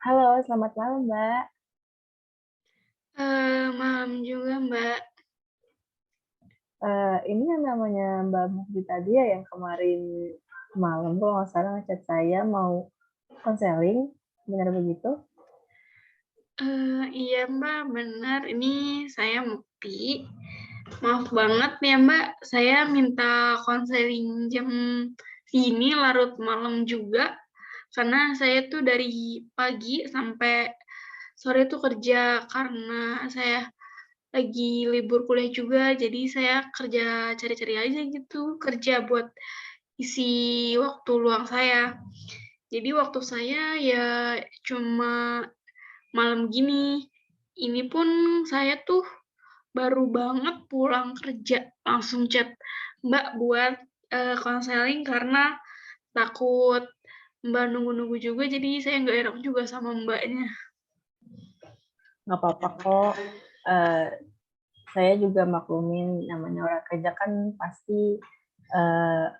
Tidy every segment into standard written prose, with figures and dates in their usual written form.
Halo, selamat malam, Mbak. Malam juga, Mbak. Ini yang namanya Mbak Mufi tadi ya yang kemarin malam kalau nggak salah nge saya mau konseling, benar begitu? Iya, Mbak, benar. Ini saya Mukti. Maaf banget ya, Mbak, saya minta konseling jam segini, larut malam juga, karena saya tuh dari pagi sampai sore tuh kerja, karena saya lagi libur kuliah juga, jadi saya kerja cari-cari aja gitu, kerja buat isi waktu luang saya. Jadi waktu saya ya cuma malam gini. Ini pun saya tuh baru banget pulang kerja, langsung chat Mbak buat konseling karena takut Mbak nunggu-nunggu juga, jadi saya nggak enak juga sama Mbaknya. Nggak apa-apa kok. Eee, saya juga maklumin namanya orang kerja kan pasti,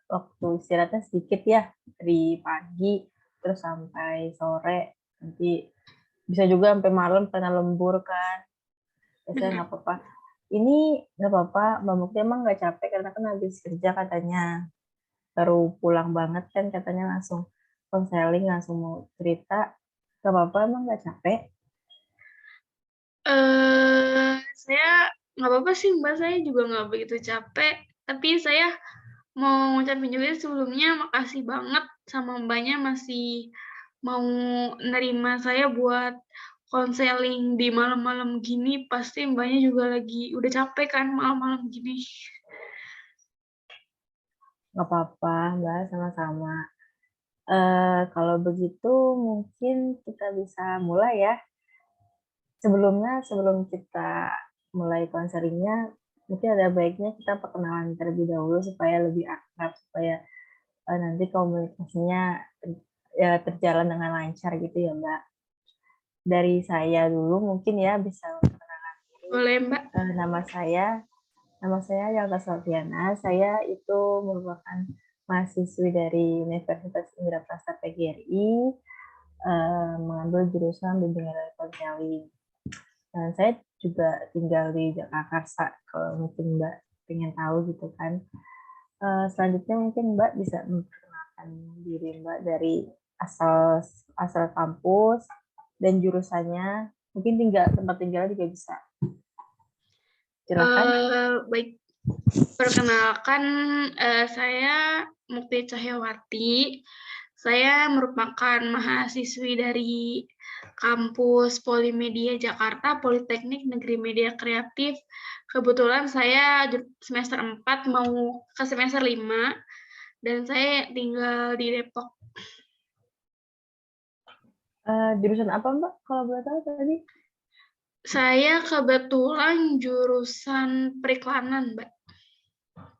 waktu istirahatnya sedikit ya, dari pagi terus sampai sore, nanti bisa juga sampai malam karena lembur kan. Ya saya Bener. nggak apa-apa. Ini nggak apa-apa, Mbak Mukti emang nggak capek karena kan habis kerja katanya? Baru pulang banget kan katanya langsung konseling, langsung mau cerita, nggak apa-apa emang nggak capek? Saya nggak apa-apa sih Mbak, saya juga nggak begitu capek, tapi saya mau ngucapin juga sebelumnya makasih banget sama Mbaknya masih mau nerima saya buat konseling di malam-malam gini, pasti Mbaknya juga lagi udah capek kan malam-malam gini. Nggak apa-apa Mbak, sama-sama. Kalau begitu mungkin kita bisa mulai ya. Sebelumnya, sebelum kita mulai konselingnya, mungkin ada baiknya kita perkenalan terlebih dahulu supaya lebih akrab, supaya, nanti komunikasinya ya terjalan dengan lancar gitu ya, Mbak. Dari saya dulu mungkin ya bisa perkenalan diri. Boleh Mbak? Nama saya Yalta Salviana. Saya itu merupakan mahasiswi dari Universitas Indraprasta PGRI, mengambil jurusan bimbingan dan konseling. Dan saya juga tinggal di Jakarta, kalau mungkin Mbak pengen tahu gitu kan. Selanjutnya mungkin Mbak bisa memperkenalkan diri Mbak dari asal asal kampus dan jurusannya, mungkin tempat tinggal juga bisa. Silakan. Baik, perkenalkan, saya Mukti Cahyawati. Saya merupakan mahasiswi dari kampus Polimedia Jakarta, Politeknik Negeri Media Kreatif. Kebetulan saya semester 4 mau ke semester 5 dan saya tinggal di Depok. Jurusan apa Mbak kalau boleh tahu tadi? Saya kebetulan jurusan periklanan, Mbak.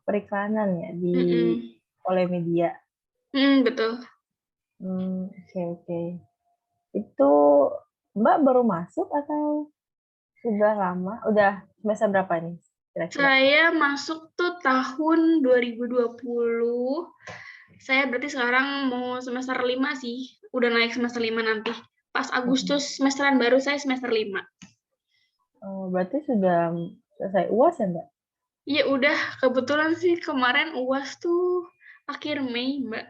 Periklanan ya di Mhm. Olemedia. Betul. Oke oke. Itu Mbak baru masuk atau sudah lama? Udah semester berapa nih kira-kira? Saya masuk tuh tahun 2020. Saya berarti sekarang mau semester 5 sih, udah naik semester 5 nanti. Pas Mhm. Agustus semesteran baru saya semester 5. Oh, berarti sudah selesai UAS ya, Mbak? Iya udah, kebetulan sih kemarin UAS tuh akhir Mei, Mbak.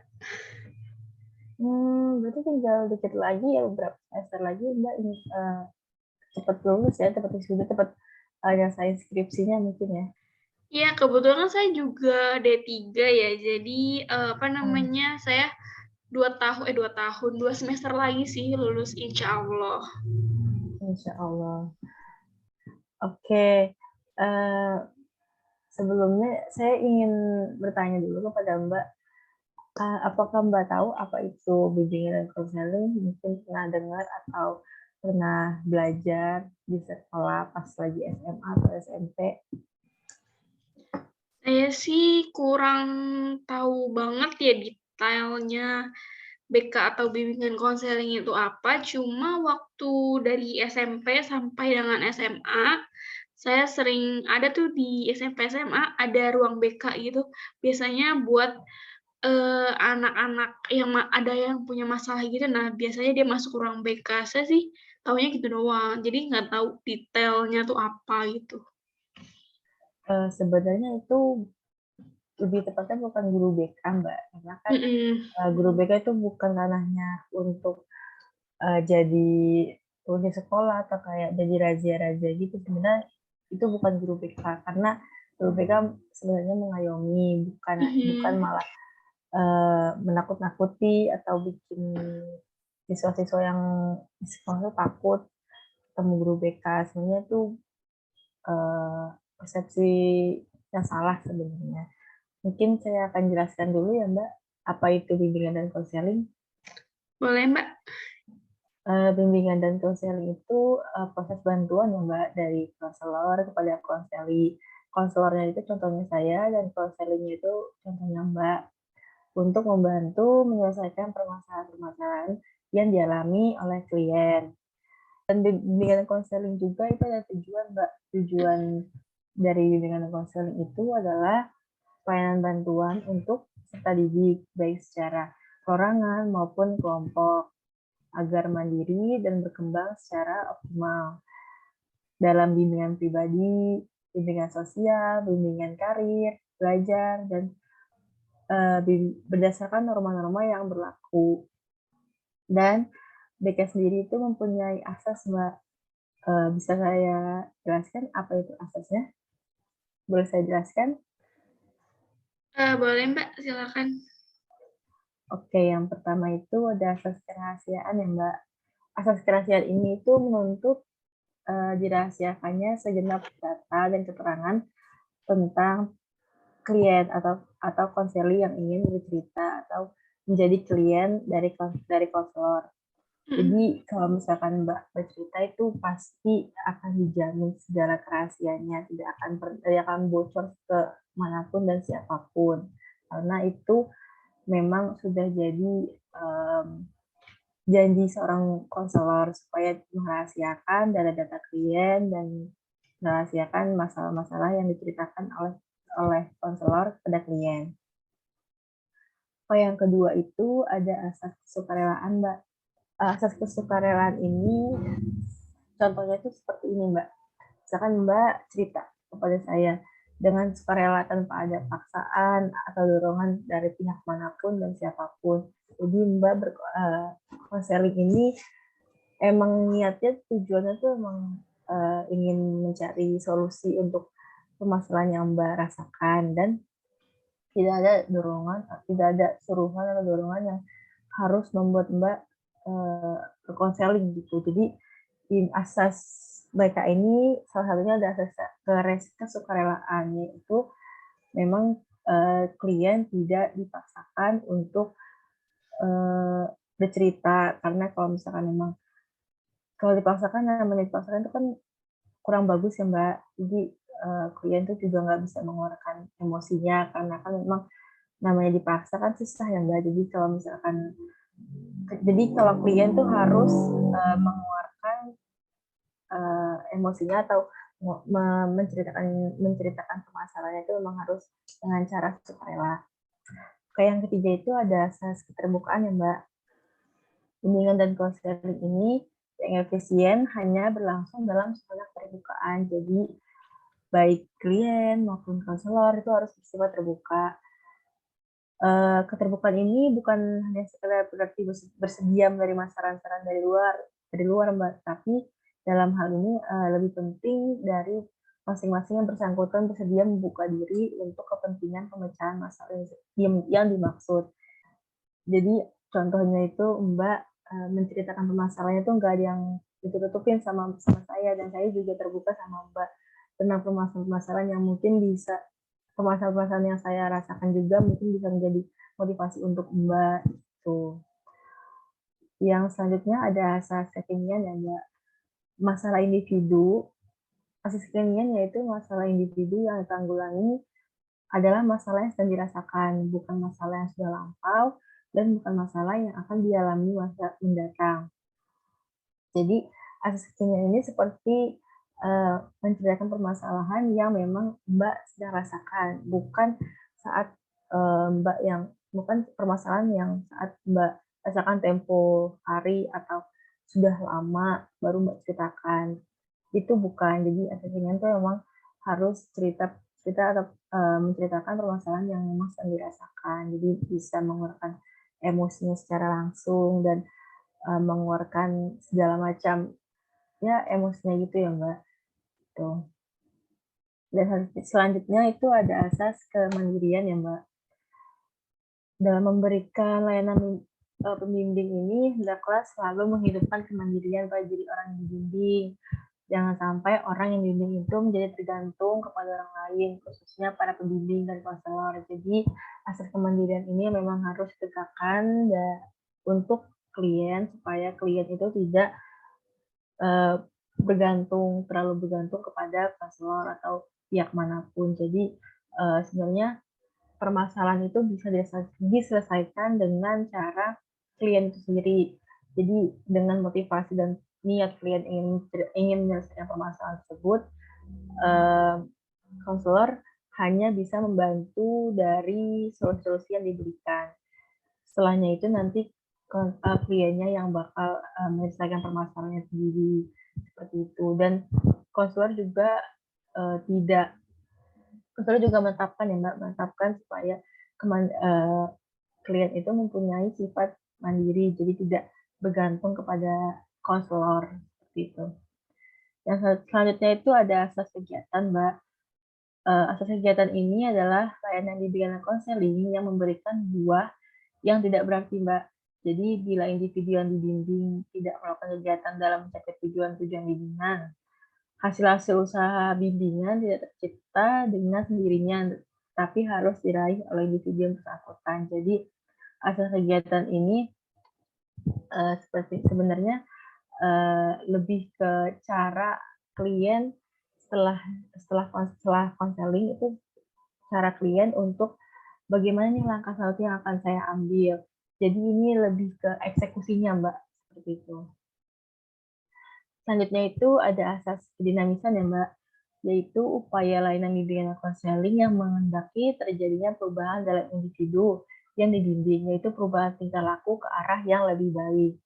Berarti tinggal dikit lagi ya, beberapa semester lagi Mbak ini, cepet lulus ya, cepet wisuda, cepet, nyelesain skripsinya mungkin ya? Iya, kebetulan saya juga D3 ya, jadi, apa Mmm, namanya, saya 2 semester lagi sih lulus insyaallah. insyaallah. Oke, eee, sebelumnya saya ingin bertanya dulu kepada Mbak, apakah Mbak tahu apa itu bimbingan dan konseling? Mungkin pernah dengar atau pernah belajar di sekolah pas lagi SMA atau SMP? Saya sih kurang tahu banget ya detailnya BK atau bimbingan konseling itu apa, cuma waktu dari SMP sampai dengan SMA, saya sering ada tuh di SMP, SMA ada ruang BK gitu, biasanya buat, anak-anak yang ada yang punya masalah gitu, nah biasanya dia masuk ruang BK. Saya sih taunya gitu doang, jadi nggak tahu detailnya tuh apa gitu. Sebenarnya itu lebih tepatnya bukan guru BK, Mbak, karena kan, Mhm, guru BK itu bukan ranahnya untuk, jadi rutin sekolah atau kayak jadi razia-razia gitu, sebenarnya itu bukan guru BK, karena guru BK sebenarnya mengayomi, bukan bukan mhm. malah, menakut-nakuti atau bikin siswa-siswa yang di sekolah tuh takut ketemu guru BK. Sebenarnya itu, persepsi yang salah sebenarnya. Mungkin saya akan jelaskan dulu ya, Mbak, apa itu bimbingan dan konseling. Boleh, Mbak. Bimbingan dan konseling itu, proses bantuan ya, Mbak, dari konselor kepada konseli. Konselornya itu contohnya saya dan konselingnya itu contohnya Mbak, untuk membantu menyelesaikan permasalahan-permasalahan yang dialami oleh klien. Dan bimbingan dan konseling juga itu ada tujuan, Mbak. Tujuan dari bimbingan dan konseling itu adalah pelayanan bantuan untuk peserta didik, baik secara perorangan maupun kelompok, agar mandiri dan berkembang secara optimal dalam bimbingan pribadi, bimbingan sosial, bimbingan karir, belajar, dan berdasarkan norma-norma yang berlaku. Dan BK sendiri itu mempunyai asas, Mbak. Bisa saya jelaskan apa itu asasnya? Boleh saya jelaskan? Boleh, Mbak, silakan. Oke, yang pertama itu ada asas kerahasiaan ya, Mbak. Asas kerahasiaan ini itu menuntut dirahasiakannya segenap data dan keterangan tentang klien atau konseli yang ingin bercerita atau menjadi klien dari konselor. Mhm, Jadi kalau misalkan Mbak bercerita itu pasti akan dijamin segala kerahasianya, tidak akan bocor ke manapun dan siapapun. Karena itu memang sudah jadi janji seorang konselor supaya merahasiakan data-data klien dan merahasiakan masalah-masalah yang diceritakan oleh oleh konselor pada klien. Oh, yang kedua itu ada asas kesukarelaan, Mbak. Asas kesukarelaan ini contohnya itu seperti ini, Mbak. Misalkan Mbak cerita kepada saya dengan sukarela tanpa ada paksaan atau dorongan dari pihak manapun dan siapapun. Jadi Mbak konseling ini emang niatnya tujuannya tuh emang ingin mencari solusi untuk permasalahan yang Mbak rasakan dan tidak ada dorongan, tidak ada suruhan atau dorongan yang harus membuat Mbak ke konseling gitu. Jadi di asas BK ini salah satunya ada asas kesukarelaan, yaitu memang klien tidak dipaksakan untuk bercerita, karena kalau misalkan memang kalau dipaksakan, namanya dipaksakan itu kan kurang bagus ya, Mbak. Jadi klien tuh juga nggak bisa mengeluarkan emosinya karena kan memang namanya dipaksa kan susah ya, Mbak. Jadi kalau klien tuh harus mengeluarkan emosinya atau menceritakan menceritakan permasalahannya itu memang harus dengan cara sukarela. Kayak yang ketiga itu ada asas keterbukaan ya, Mbak. Bimbingan dan konseling ini yang efisien hanya berlangsung dalam zona keterbukaan. Jadi baik klien maupun konselor itu harus bersifat terbuka. Keterbukaan ini bukan hanya sekedar berarti bersedia menerima saran-saran dari luar, Mbak, tapi dalam hal ini, lebih penting dari masing-masing yang bersangkutan bersedia membuka diri untuk kepentingan pemecahan masalah yang dimaksud. Jadi contohnya itu Mbak, menceritakan permasalahannya itu nggak ada yang ditutup-tutupin sama saya, dan saya juga terbuka sama Mbak tentang permasalahan-permasalahan yang mungkin bisa permasalahan-permasalahan yang saya rasakan juga mungkin bisa menjadi motivasi untuk Mbak, gitu. Yang selanjutnya ada asas kekinian ya, Mbak. Masalah individu, asas kekinian yaitu masalah individu yang ditanggulangi adalah masalah yang sedang dirasakan, bukan masalah yang sudah lampau dan bukan masalah yang akan dialami masa mendatang. Jadi asas kekinian ini seperti menceritakan permasalahan yang memang Mbak sedang rasakan, bukan saat Mbak yang bukan permasalahan yang saat Mbak rasakan tempo hari atau sudah lama baru Mbak ceritakan. Itu bukan. Jadi assessment itu memang harus cerita atau menceritakan permasalahan yang memang sedang dirasakan. Jadi bisa mengeluarkan emosinya secara langsung dan mengeluarkan segala macam ya emosinya gitu ya Mbak. Tuh. Dan selanjutnya itu ada asas kemandirian ya Mbak. Dalam memberikan layanan pembimbing ini, hendaklah selalu menghidupkan kemandirian pada diri orang yang dibimbing. Jangan sampai orang yang dibimbing itu menjadi tergantung kepada orang lain, khususnya para pembimbing dan konselor. Jadi, asas kemandirian ini memang harus ditegakkan untuk klien, supaya klien itu tidak terlalu bergantung kepada konselor atau pihak manapun. Jadi, sebenarnya permasalahan itu bisa diselesaikan dengan cara klien itu sendiri. Jadi dengan motivasi dan niat klien ingin menyelesaikan permasalahan tersebut, konselor hanya bisa membantu dari solusi-solusi yang diberikan. Setelahnya itu nanti kliennya yang bakal menyelesaikan permasalahannya sendiri seperti itu. Dan konselor juga tidak konselor juga menetapkan ya Mbak, menetapkan supaya klien itu mempunyai sifat mandiri, jadi tidak bergantung kepada konselor seperti itu. Yang selanjutnya itu ada asas kegiatan, Mbak. Asas kegiatan ini adalah layanan bimbingan konseling yang memberikan buah yang tidak berarti, Mbak. Jadi bila individu yang dibimbing tidak melakukan kegiatan dalam mencapai tujuan-tujuan bimbingan, hasil-hasil usaha bimbingan tidak tercipta dengan sendirinya, tapi harus diraih oleh individu yang bersangkutan. Jadi asas kegiatan ini seperti sebenarnya lebih ke cara klien setelah konseling itu cara klien untuk bagaimana nih langkah selanjutnya yang akan saya ambil. Jadi ini lebih ke eksekusinya Mbak, seperti itu. Selanjutnya itu ada asas kedinamisan ya Mbak, yaitu upaya layanan bimbingan konseling yang menghendaki terjadinya perubahan dalam individu yang dibimbing, yaitu perubahan tingkah laku ke arah yang lebih baik.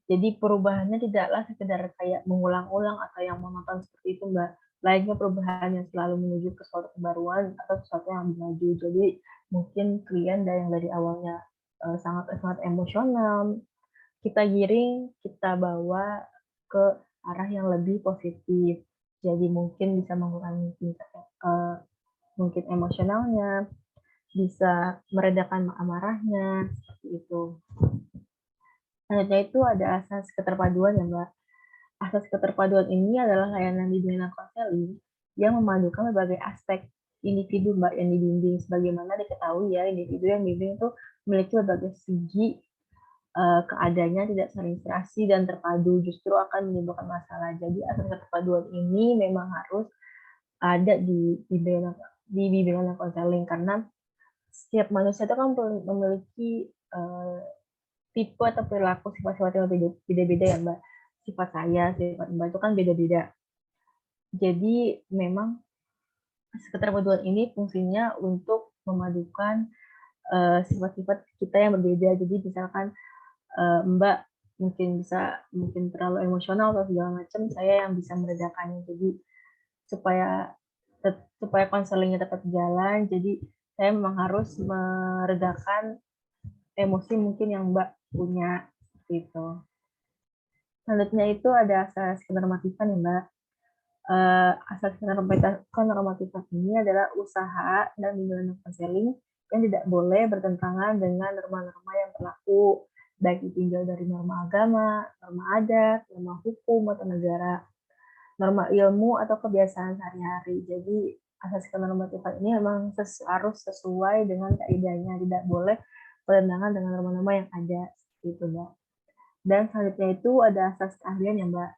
Jadi perubahannya tidaklah sekedar kayak mengulang-ulang atau yang monoton seperti itu Mbak. Layaknya perubahan yang selalu menuju ke suatu kebaruan atau sesuatu yang lebih maju. Jadi mungkin klien dari awalnya sangat sangat emosional, kita giring, kita bawa ke arah yang lebih positif. Jadi mungkin bisa mengurangi tingkat mungkin emosionalnya, bisa meredakan amarahnya, seperti itu. Selanjutnya itu ada asas keterpaduan ya Mbak. Asas keterpaduan ini adalah layanan bimbingan konseling yang memadukan berbagai aspek individu Mbak yang dibimbing. Sebagaimana diketahui ya, individu yang dibimbing itu memiliki berbagai segi keadaannya tidak saling serasi dan terpadu, justru akan menimbulkan masalah. Jadi asas keterpaduan ini memang harus ada di bimbingan konseling, karena setiap manusia itu kan memiliki tipe atau perilaku sifat-sifat yang beda-beda ya Mbak. Sifat saya, sifat Mbak itu kan beda-beda. Jadi memang keterpaduan ini fungsinya untuk memadukan sifat-sifat kita yang berbeda. Jadi misalkan Mbak mungkin terlalu emosional atau segala macam, saya yang bisa meredakannya. Jadi supaya konselingnya tetap jalan, jadi saya memang harus meredakan emosi mungkin yang Mbak punya gitu. Selanjutnya itu ada asas kenormatifan ya Mbak. Asas kenormatifan ini adalah usaha dan bimbingan konseling yang tidak boleh bertentangan dengan norma-norma yang berlaku, baik ditinjau dari norma agama, norma adat, norma hukum atau negara, norma ilmu atau kebiasaan sehari-hari. Jadi asas kenormatifan ini memang harus sesuai dengan kaidahnya, tidak boleh bertentangan dengan norma-norma yang ada, gitu Mbak. Dan selanjutnya itu ada asas keahlian ya Mbak,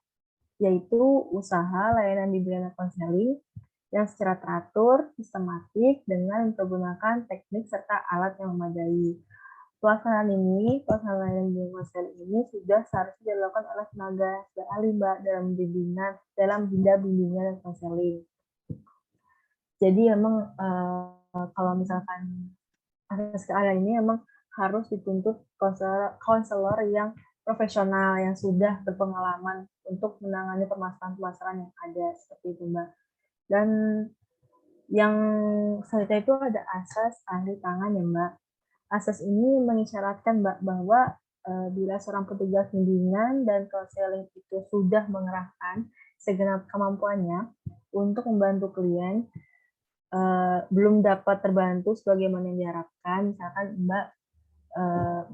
yaitu usaha layanan bimbingan konseling yang secara teratur, sistematik, dengan mempergunakan teknik serta alat yang memadai. Pelaksanaan layanan bimbingan konseling ini sudah seharusnya dilakukan oleh tenaga dan ahli Mbak dalam bidang bimbingan dan konseling. Jadi memang kalau misalkan akses ke area ini emang harus dituntut konselor yang profesional, yang sudah berpengalaman untuk menangani permasalahan-permasalahan yang ada, seperti itu, Mbak. Dan yang selanjutnya itu ada asas ahli tangan ya, Mbak. Asas ini mengisyaratkan, Mbak, bahwa bila seorang petugas bimbingan dan konseling itu sudah mengerahkan segenap kemampuannya untuk membantu klien, belum dapat terbantu sebagaimana yang diharapkan, misalkan Mbak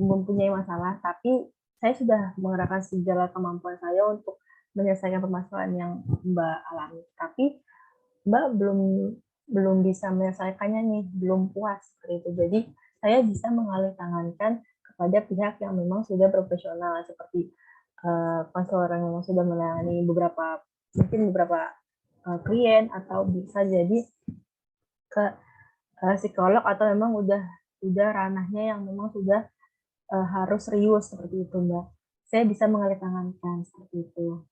mempunyai masalah, tapi saya sudah mengerahkan segala kemampuan saya untuk menyelesaikan permasalahan yang Mbak alami, tapi Mbak belum bisa menyelesaikannya nih, belum puas seperti itu. Jadi saya bisa mengalihtangankan kepada pihak yang memang sudah profesional, seperti konselor yang memang sudah menangani beberapa klien, atau bisa jadi ke psikolog, atau memang udah ranahnya yang memang sudah harus serius seperti itu, Mbak. Saya bisa mengalihtangankan seperti itu.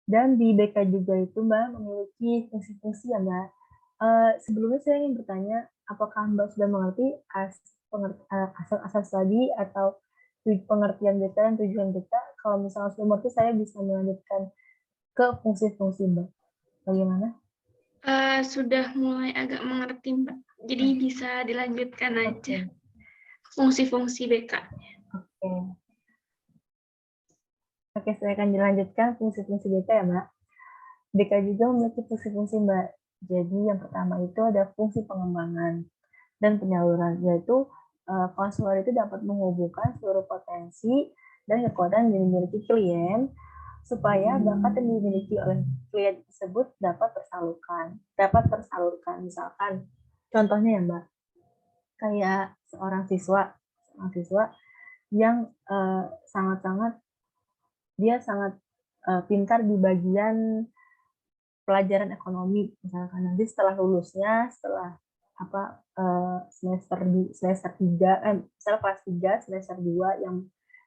Dan di BK juga itu, Mbak, memiliki fungsi-fungsi ya, Mbak. Sebelumnya saya ingin bertanya, apakah Mbak sudah mengerti asas tadi, atau pengertian BK dan tujuan BK? Kalau misalnya sudah mengerti, saya bisa melanjutkan ke fungsi-fungsi, Mbak. Bagaimana? Sudah mulai agak mengerti, Mbak. Jadi bisa dilanjutkan aja. Oke. Fungsi-fungsi BK. Oke. Oke, saya akan dilanjutkan fungsi-fungsi BK ya, Mbak. BK juga memiliki fungsi-fungsi, Mbak. Jadi yang pertama itu ada fungsi pengembangan dan penyaluran, yaitu konselor itu dapat menghubungkan seluruh potensi dan kekuatan yang dimiliki klien supaya bakat yang dimiliki oleh klien tersebut dapat tersalurkan. Misalkan contohnya ya, Mbak, kayak seorang siswa yang sangat pintar di bagian pelajaran ekonomi, misalkan nanti setelah lulusnya, setelah semester 3, misalnya kelas 3 semester 2,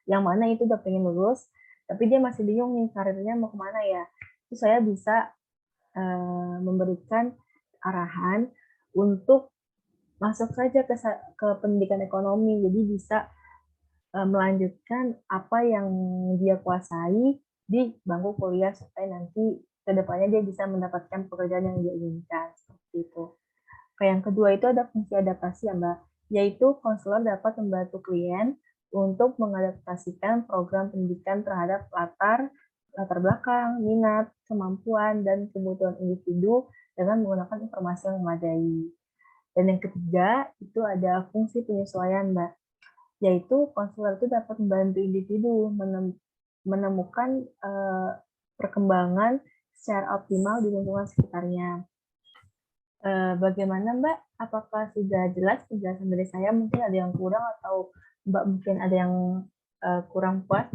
yang mana itu udah pengen lulus, tapi dia masih bingung nih karirnya mau kemana ya. Itu saya bisa memberikan arahan untuk masuk saja ke pendidikan ekonomi, jadi bisa melanjutkan apa yang dia kuasai di bangku kuliah supaya nanti kedepannya dia bisa mendapatkan pekerjaan yang dia inginkan, seperti itu. Yang kedua itu ada fungsi adaptasi ya, Mbak, yaitu konselor dapat membantu klien untuk mengadaptasikan program pendidikan terhadap latar belakang, minat, kemampuan, dan kebutuhan individu dengan menggunakan informasi yang memadai. Dan yang ketiga itu ada fungsi penyesuaian, Mbak, yaitu konselor itu dapat membantu individu menemukan perkembangan secara optimal di lingkungan sekitarnya. Bagaimana, Mbak? Apakah sudah jelas penjelasan dari saya? Mungkin ada yang kurang, atau Mbak mungkin ada yang kurang puas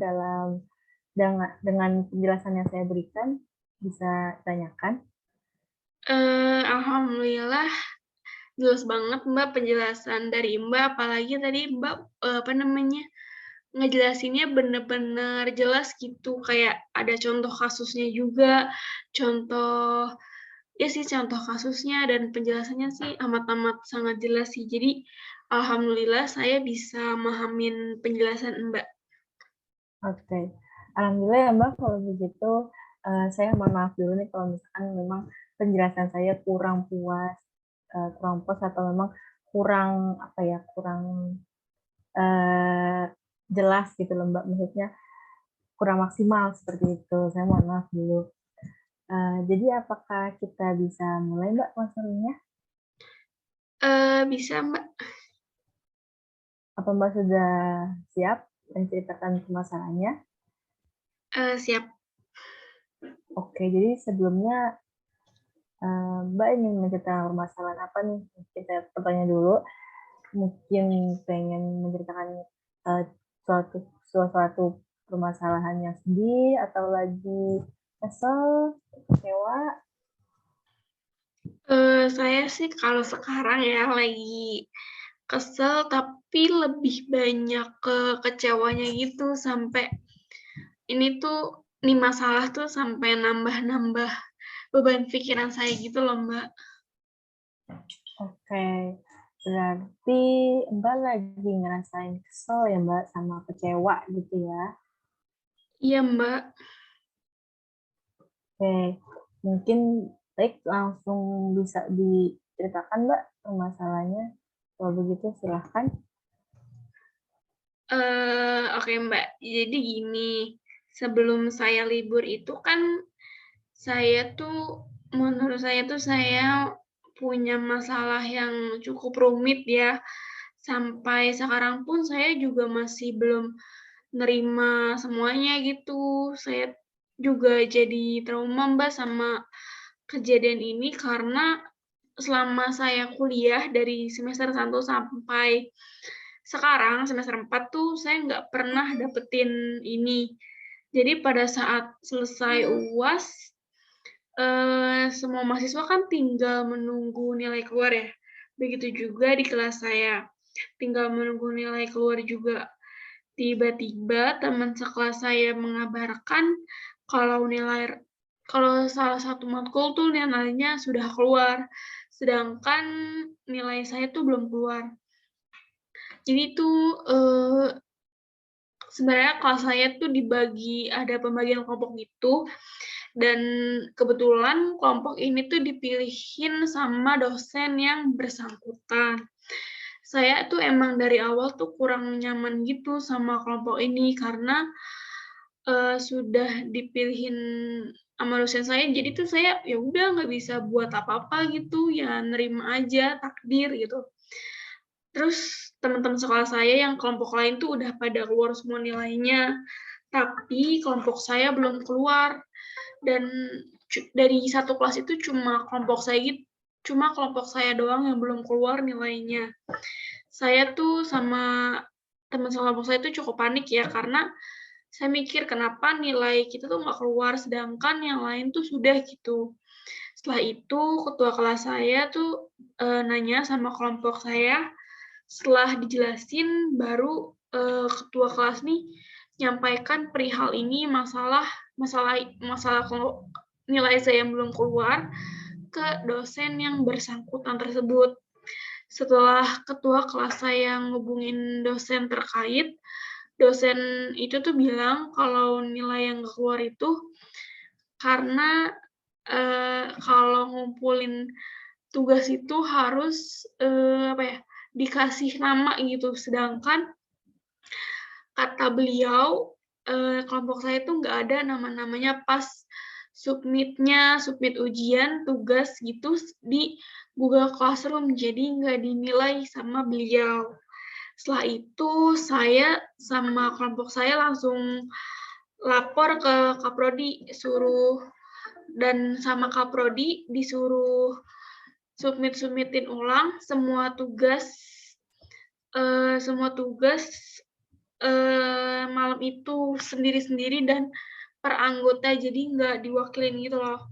dengan penjelasan yang saya berikan? Bisa tanyakan. Alhamdulillah jelas banget, Mbak, penjelasan dari Mbak, apalagi tadi Mbak ngejelasinnya bener-bener jelas gitu, kayak ada contoh kasusnya juga, contoh kasusnya, dan penjelasannya sih amat-amat sangat jelas sih. Jadi alhamdulillah saya bisa mahamin penjelasan Mbak. Oke. Alhamdulillah ya, Mbak, kalau begitu saya mohon maaf dulu nih kalau misalkan memang penjelasan saya kurang puas, atau memang kurang jelas gitu loh, Mbak, maksudnya kurang maksimal seperti itu. Saya mohon maaf dulu. Jadi apakah kita bisa mulai, Mbak, konselingnya? Bisa, Mbak. Apa Mbak sudah siap menceritakan permasalahannya? Siap. Oke, jadi sebelumnya Mbak ingin menceritakan permasalahan apa nih? Kita bertanya dulu. Mungkin pengen menceritakan suatu permasalahan yang sedih, atau lagi kesel, kecewa? Saya sih kalau sekarang ya lagi kesel, tapi lebih banyak ke kecewanya gitu, sampai ini masalah tuh sampai nambah-nambah beban pikiran saya gitu loh, Mbak. Oke. Berarti Mbak lagi ngerasain kesel ya Mbak sama kecewa gitu ya. Iya, Mbak. Oke, mungkin baik langsung bisa diceritakan Mbak permasalahannya. Kalau begitu silahkan. Oke, Mbak. Jadi gini, sebelum saya libur itu kan menurut saya tuh saya punya masalah yang cukup rumit ya. Sampai sekarang pun saya juga masih belum nerima semuanya gitu. Saya juga jadi trauma, Mbak, sama kejadian ini karena selama saya kuliah dari semester 1 sampai sekarang semester 4 tuh saya nggak pernah dapetin ini. Jadi pada saat selesai UAS, semua mahasiswa kan tinggal menunggu nilai keluar ya. Begitu juga di kelas saya, tinggal menunggu nilai keluar juga. Tiba-tiba teman sekelas saya mengabarkan kalau kalau salah satu matkul tuh nilainya sudah keluar, sedangkan nilai saya tuh belum keluar. Jadi tuh, sebenarnya kelas saya tuh ada pembagian kelompok gitu, dan kebetulan kelompok ini tuh dipilihin sama dosen yang bersangkutan. Saya tuh emang dari awal tuh kurang nyaman gitu sama kelompok ini karena, sudah dipilihin sama dosen saya, jadi tuh saya ya udah nggak bisa buat apa-apa gitu, ya nerima aja takdir gitu. Terus teman-teman sekolah saya yang kelompok lain tuh udah pada keluar semua nilainya, tapi kelompok saya belum keluar dan dari satu kelas itu cuma kelompok saya doang yang belum keluar nilainya. Saya tuh sama teman sekelompok saya tuh cukup panik ya, karena saya mikir kenapa nilai kita tuh nggak keluar, sedangkan yang lain tuh sudah gitu. Setelah itu ketua kelas saya tuh nanya sama kelompok saya, setelah dijelasin baru ketua kelas nih nyampaikan perihal ini masalah masalah masalah nilai saya yang belum keluar ke dosen yang bersangkutan tersebut. Setelah ketua kelas saya ngubungin dosen terkait, dosen itu tuh bilang kalau nilai yang nggak keluar itu karena kalau ngumpulin tugas itu harus apa ya, dikasih nama gitu. Sedangkan kata beliau kelompok saya tuh nggak ada nama-namanya pas submit ujian, tugas gitu di Google Classroom, jadi nggak dinilai sama beliau. Setelah itu saya sama kelompok saya langsung lapor ke Kaprodi, sama Kaprodi disuruh submitin ulang semua tugas malam itu sendiri-sendiri dan per anggota, jadi nggak diwakilin gitu loh.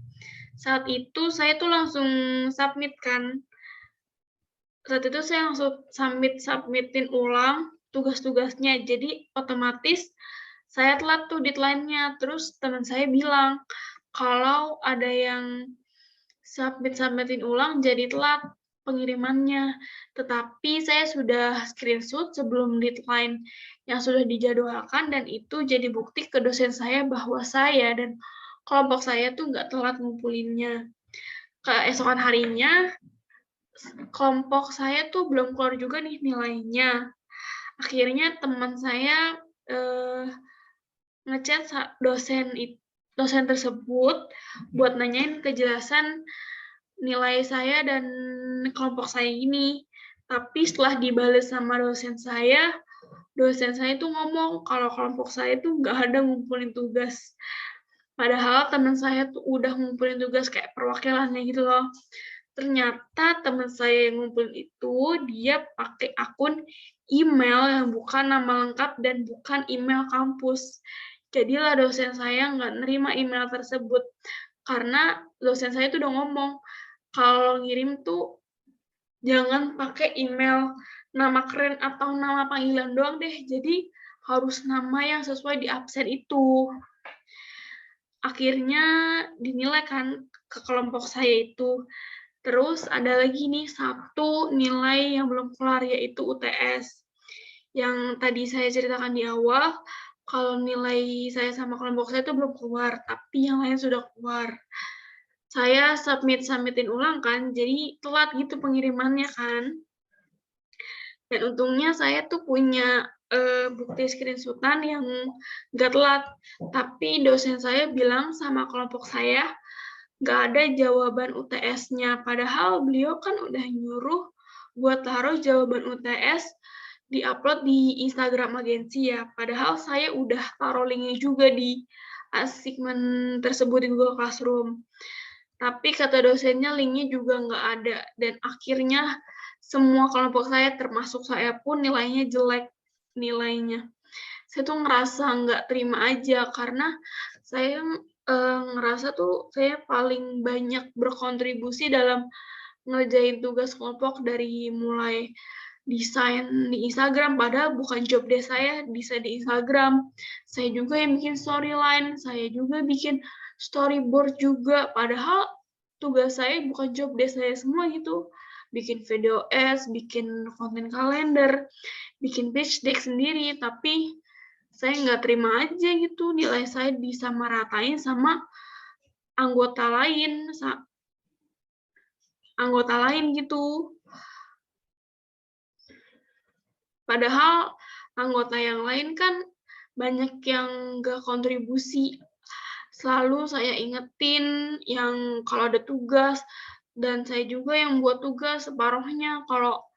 Saat itu saya tuh langsung submit kan. Saat itu saya langsung submitin ulang tugas-tugasnya. Jadi otomatis saya telat tuh deadline-nya. Terus teman saya bilang kalau ada yang submitin ulang jadi telat pengirimannya. Tetapi saya sudah screenshot sebelum deadline yang sudah dijadwalkan dan itu jadi bukti ke dosen saya bahwa saya dan kelompok saya tuh nggak telat ngumpulinnya. Keesokan harinya, kelompok saya tuh belum keluar juga nih nilainya. Akhirnya teman saya ngechat dosen tersebut buat nanyain kejelasan nilai saya dan kelompok saya ini. Tapi setelah dibales sama dosen saya tuh ngomong kalau kelompok saya tuh nggak ada ngumpulin tugas. Padahal teman saya tuh udah ngumpulin tugas kayak perwakilannya gitu loh. Ternyata teman saya yang ngumpulin itu, dia pakai akun email yang bukan nama lengkap dan bukan email kampus. Jadilah dosen saya nggak nerima email tersebut. Karena dosen saya tuh udah ngomong, kalau ngirim tuh jangan pakai email nama keren atau nama panggilan doang deh. Jadi harus nama yang sesuai di absen itu. Akhirnya dinilai kan ke kelompok saya itu. Terus ada lagi nih satu nilai yang belum kelar yaitu UTS. Yang tadi saya ceritakan di awal, kalau nilai saya sama kelompok saya itu belum keluar, tapi yang lain sudah keluar. Saya submitin ulang kan, jadi telat gitu pengirimannya kan. Dan untungnya saya tuh punya bukti screenshotan yang nggak telat. Tapi dosen saya bilang sama kelompok saya, nggak ada jawaban UTS-nya. Padahal beliau kan udah nyuruh buat taruh jawaban UTS di-upload di Instagram agensi ya. Padahal saya udah taruh linknya juga di assignment tersebut di Google Classroom. Tapi kata dosennya linknya juga nggak ada. Dan akhirnya semua kelompok saya, termasuk saya pun nilainya jelek nilainya. Saya tuh ngerasa nggak terima aja karena saya ngerasa tuh saya paling banyak berkontribusi dalam ngerjain tugas kelompok dari mulai desain di Instagram, padahal bukan job desk saya desain di Instagram. Saya juga yang bikin storyline, saya juga bikin storyboard juga, padahal tugas saya bukan job desk saya semua gitu. Bikin video ads, bikin konten kalender, bikin pitch deck sendiri, tapi saya nggak terima aja gitu nilai saya disamaratain sama anggota lain, gitu. Padahal anggota yang lain kan banyak yang nggak kontribusi. Selalu saya ingetin yang kalau ada tugas, dan saya juga yang buat tugas separuhnya. Kalau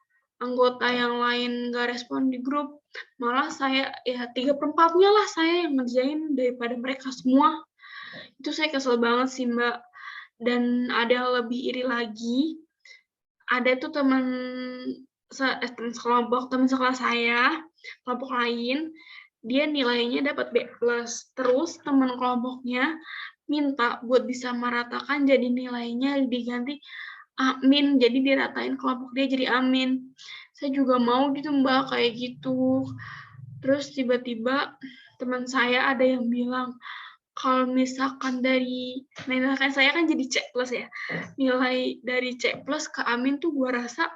anggota yang lain nggak respon di grup, malah saya ya 3/4-nya lah saya yang ngerjain daripada mereka semua. Itu saya kesel banget sih, Mbak. Dan ada yang lebih iri lagi, ada tuh teman sekelas saya, kelompok lain, dia nilainya dapat B+. Terus teman kelompoknya minta buat disamaratakan jadi nilainya diganti amin, jadi diratain kelompok dia jadi amin. Saya juga mau gitu, Mbak, kayak gitu. Terus tiba-tiba teman saya ada yang bilang, kalau misalkan misalkan saya kan jadi C+ ya, nilai dari C+ ke amin tuh gua rasa,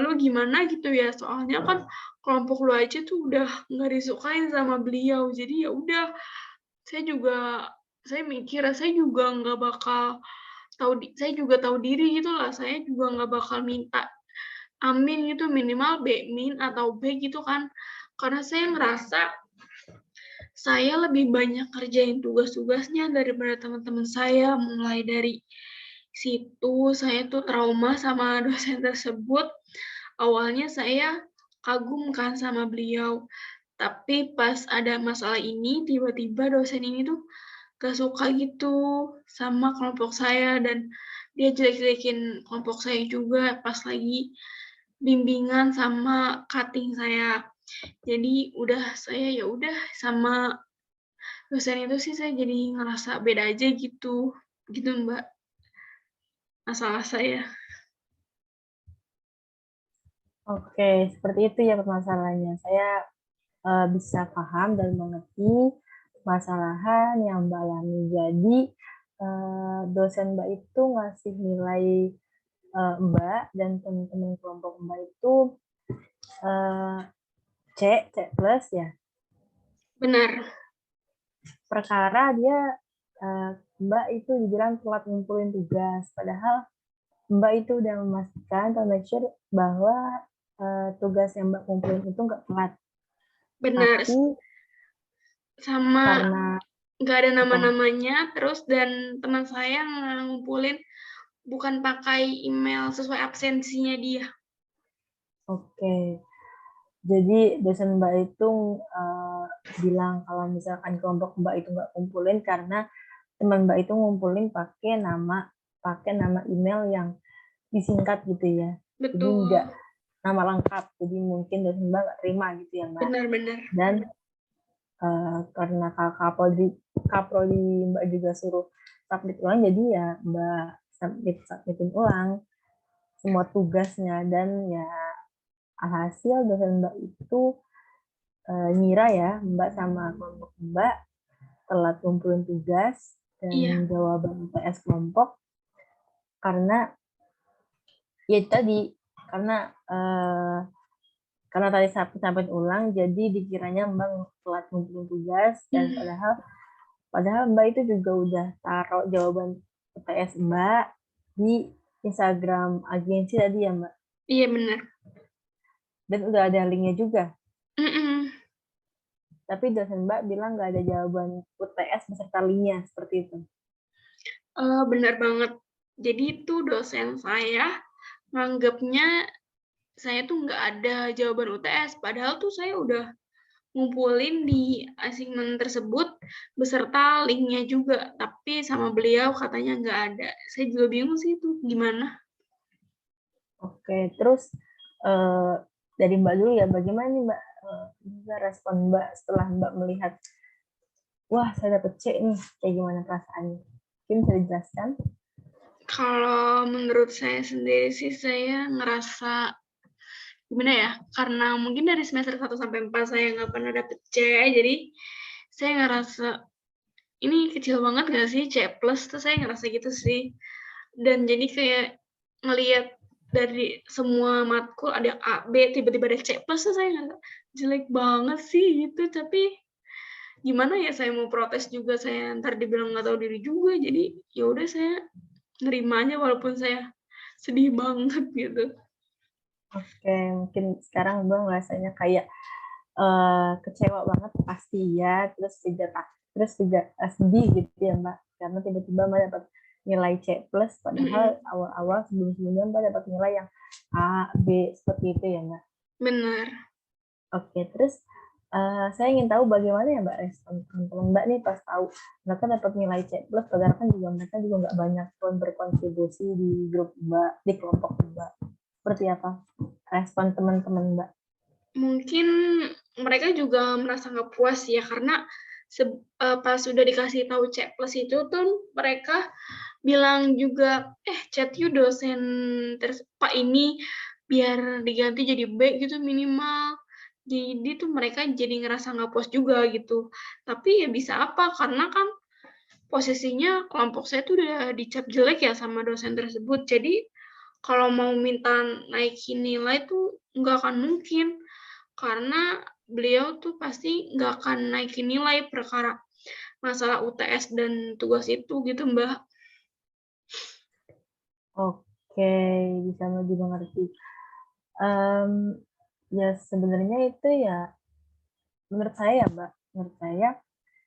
lu gimana gitu ya, soalnya kan kelompok lu aja tuh udah nggak disukain sama beliau. Jadi ya udah, saya mikir, saya juga nggak bakal saya juga tahu diri gitu lah, saya juga nggak bakal minta amin gitu, minimal B- atau B gitu kan. Karena saya ngerasa saya lebih banyak kerjain tugas-tugasnya daripada teman-teman saya. Mulai dari situ saya tuh trauma sama dosen tersebut. Awalnya saya kagum kan sama beliau, tapi pas ada masalah ini, tiba-tiba dosen ini tuh gak suka gitu sama kelompok saya, dan dia jelek-jelekin kelompok saya juga pas lagi bimbingan sama cutting saya. Jadi saya ya udah sama dosen itu sih saya jadi ngerasa beda aja gitu. Gitu, Mbak, masalah saya. Oke, seperti itu ya permasalahannya. Saya bisa paham dan mengerti masalahan yang Mbak alami. Jadi, dosen Mbak itu ngasih nilai Mbak dan teman-teman kelompok Mbak itu eh, C plus ya. Benar. Perkara dia Mbak itu dibilang telat ngumpulin tugas, padahal Mbak itu udah memastikan atau make sure bahwa tugas yang Mbak kumpulin itu nggak telat. Benar. Tapi Sama karena nggak ada apa? nama-namanya, terus dan teman saya ngumpulin bukan pakai email sesuai absensinya dia. Oke. Jadi dosen Mbak itu bilang kalau misalkan kelompok Mbak itu nggak kumpulin karena teman Mbak itu ngumpulin pakai nama email yang disingkat gitu ya. Jadi nggak Betul. nama lengkap. Jadi mungkin dosen Mbak nggak terima gitu ya Mbak. Benar-benar. Dan karena Kaprodi Mbak juga suruh submit ulang, jadi ya Mbak submitin ulang semua tugasnya, dan ya alhasil dosen Mbak itu ngira ya Mbak sama kelompok Mbak telat kumpulin tugas Iya. dan jawaban UTS kelompok karena Ya tadi, karena karena tadi sampai ulang, jadi dikiranya Mbak telat ngumpulin tugas, dan padahal Mbak itu juga udah taruh jawaban UTS Mbak di Instagram agensi tadi ya Mbak, Iya benar. dan udah ada linknya juga. Mm-mm. Tapi dosen Mbak bilang nggak ada jawaban UTS beserta linknya, seperti itu. Benar banget. Jadi itu dosen saya nganggapnya saya tuh nggak ada jawaban UTS, padahal tuh saya udah ngumpulin di assignment tersebut beserta linknya juga, tapi sama beliau katanya nggak ada. Saya juga bingung sih itu gimana. Oke, terus dari Mbak dulu ya, bagaimana nih Mbak respon Mbak setelah Mbak melihat, wah saya dapet C nih, kayak gimana perasaannya? Mungkin bisa dijelaskan? Kalau menurut saya sendiri sih saya ngerasa gimana ya, karena mungkin dari semester 1 sampai 4 saya nggak pernah dapet C, jadi saya ngerasa ini kecil banget nggak sih C plus tuh, saya ngerasa gitu sih. Dan jadi kayak ngelihat dari semua matkul ada A, B, tiba-tiba ada C plus tuh saya ngerasa jelek banget sih gitu, tapi gimana ya saya mau protes juga, saya ntar dibilang nggak tahu diri juga, jadi ya udah saya nerimanya walaupun saya sedih banget gitu. Oke, mungkin sekarang Mbak rasanya kayak kecewa banget pasti ya, terus juga sedih gitu ya Mbak, karena tiba-tiba Mbak dapat nilai C plus, padahal awal-awal sebelum-sebelumnya Mbak dapat nilai yang A, B, seperti itu ya Mbak. Benar. Oke, terus saya ingin tahu bagaimana ya Mbak respon teman-teman Mbak nih pas tahu mereka dapat nilai C plus, padahal kan juga mereka juga nggak banyak berkontribusi di grup Mbak, di kelompok Mbak. Seperti apa respon teman-teman Mbak? Mungkin mereka juga merasa nggak puas ya, karena pas sudah dikasih tahu C plus itu tuh mereka bilang juga, chat you dosen Pak ini biar diganti jadi B gitu minimal. Jadi tuh mereka jadi ngerasa nggak puas juga gitu. Tapi ya bisa apa, karena kan posisinya kelompok saya tuh udah dicap jelek ya sama dosen tersebut. Jadi kalau mau minta naikin nilai tuh nggak akan mungkin, karena beliau tuh pasti nggak akan naikin nilai perkara masalah UTS dan tugas itu gitu, Mbak. Oke, bisa lebih mengerti. Ya sebenarnya itu ya, menurut saya ya Mbak, menurut saya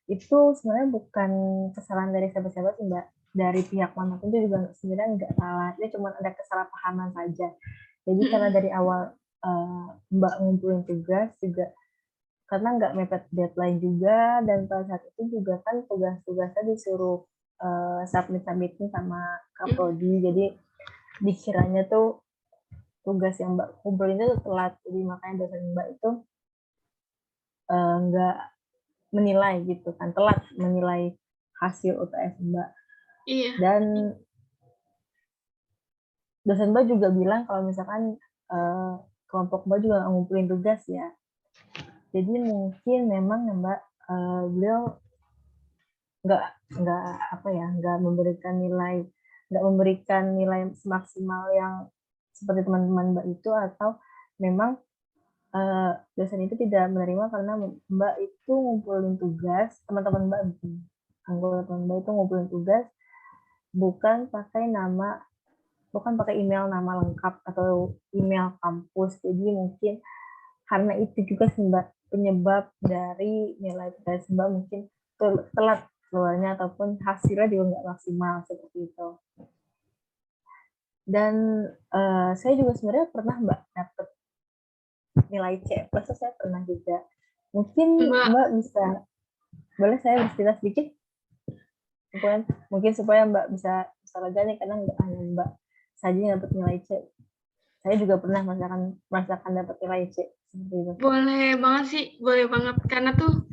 itu sebenarnya bukan kesalahan dari siapa-siapa sih Mbak. Dari pihak manapun itu juga sebenarnya nggak salah. Itu cuma ada kesalahpahaman saja. Jadi karena dari awal Mbak ngumpulin tugas juga, karena nggak mepet deadline juga, dan pada saat itu juga kan tugas-tugasnya disuruh submitin sama Kaprodi. Jadi dikiranya tuh tugas yang Mbak kumpulin itu telat. Jadi makanya dosen Mbak itu nggak menilai gitu kan, telat menilai hasil UTS Mbak. Iya. Dan dosen Mbak juga bilang kalau misalkan kelompok Mbak juga ngumpulin tugas ya. Jadi mungkin memang ya Mbak, beliau nggak nggak memberikan nilai semaksimal yang seperti teman-teman Mbak itu, atau memang dosen itu tidak menerima karena Mbak itu ngumpulin tugas, teman-teman Mbak, anggota teman Mbak itu ngumpulin tugas bukan pakai email nama lengkap atau email kampus. Jadi mungkin karena itu juga sih Mbak penyebab dari nilai tes Mbak mungkin telat keluarnya, ataupun hasilnya juga nggak maksimal seperti itu. Dan saya juga sebenarnya pernah Mbak dapet nilai C plus, saya pernah juga. Mungkin Mbak bisa, boleh saya bercerita sedikit? Mungkin supaya Mbak bisa lega nih, karena nggak hanya Mbak saja yang dapat nilai C. Saya juga pernah merasakan dapat nilai C seperti itu. Boleh banget sih, boleh banget. Karena tuh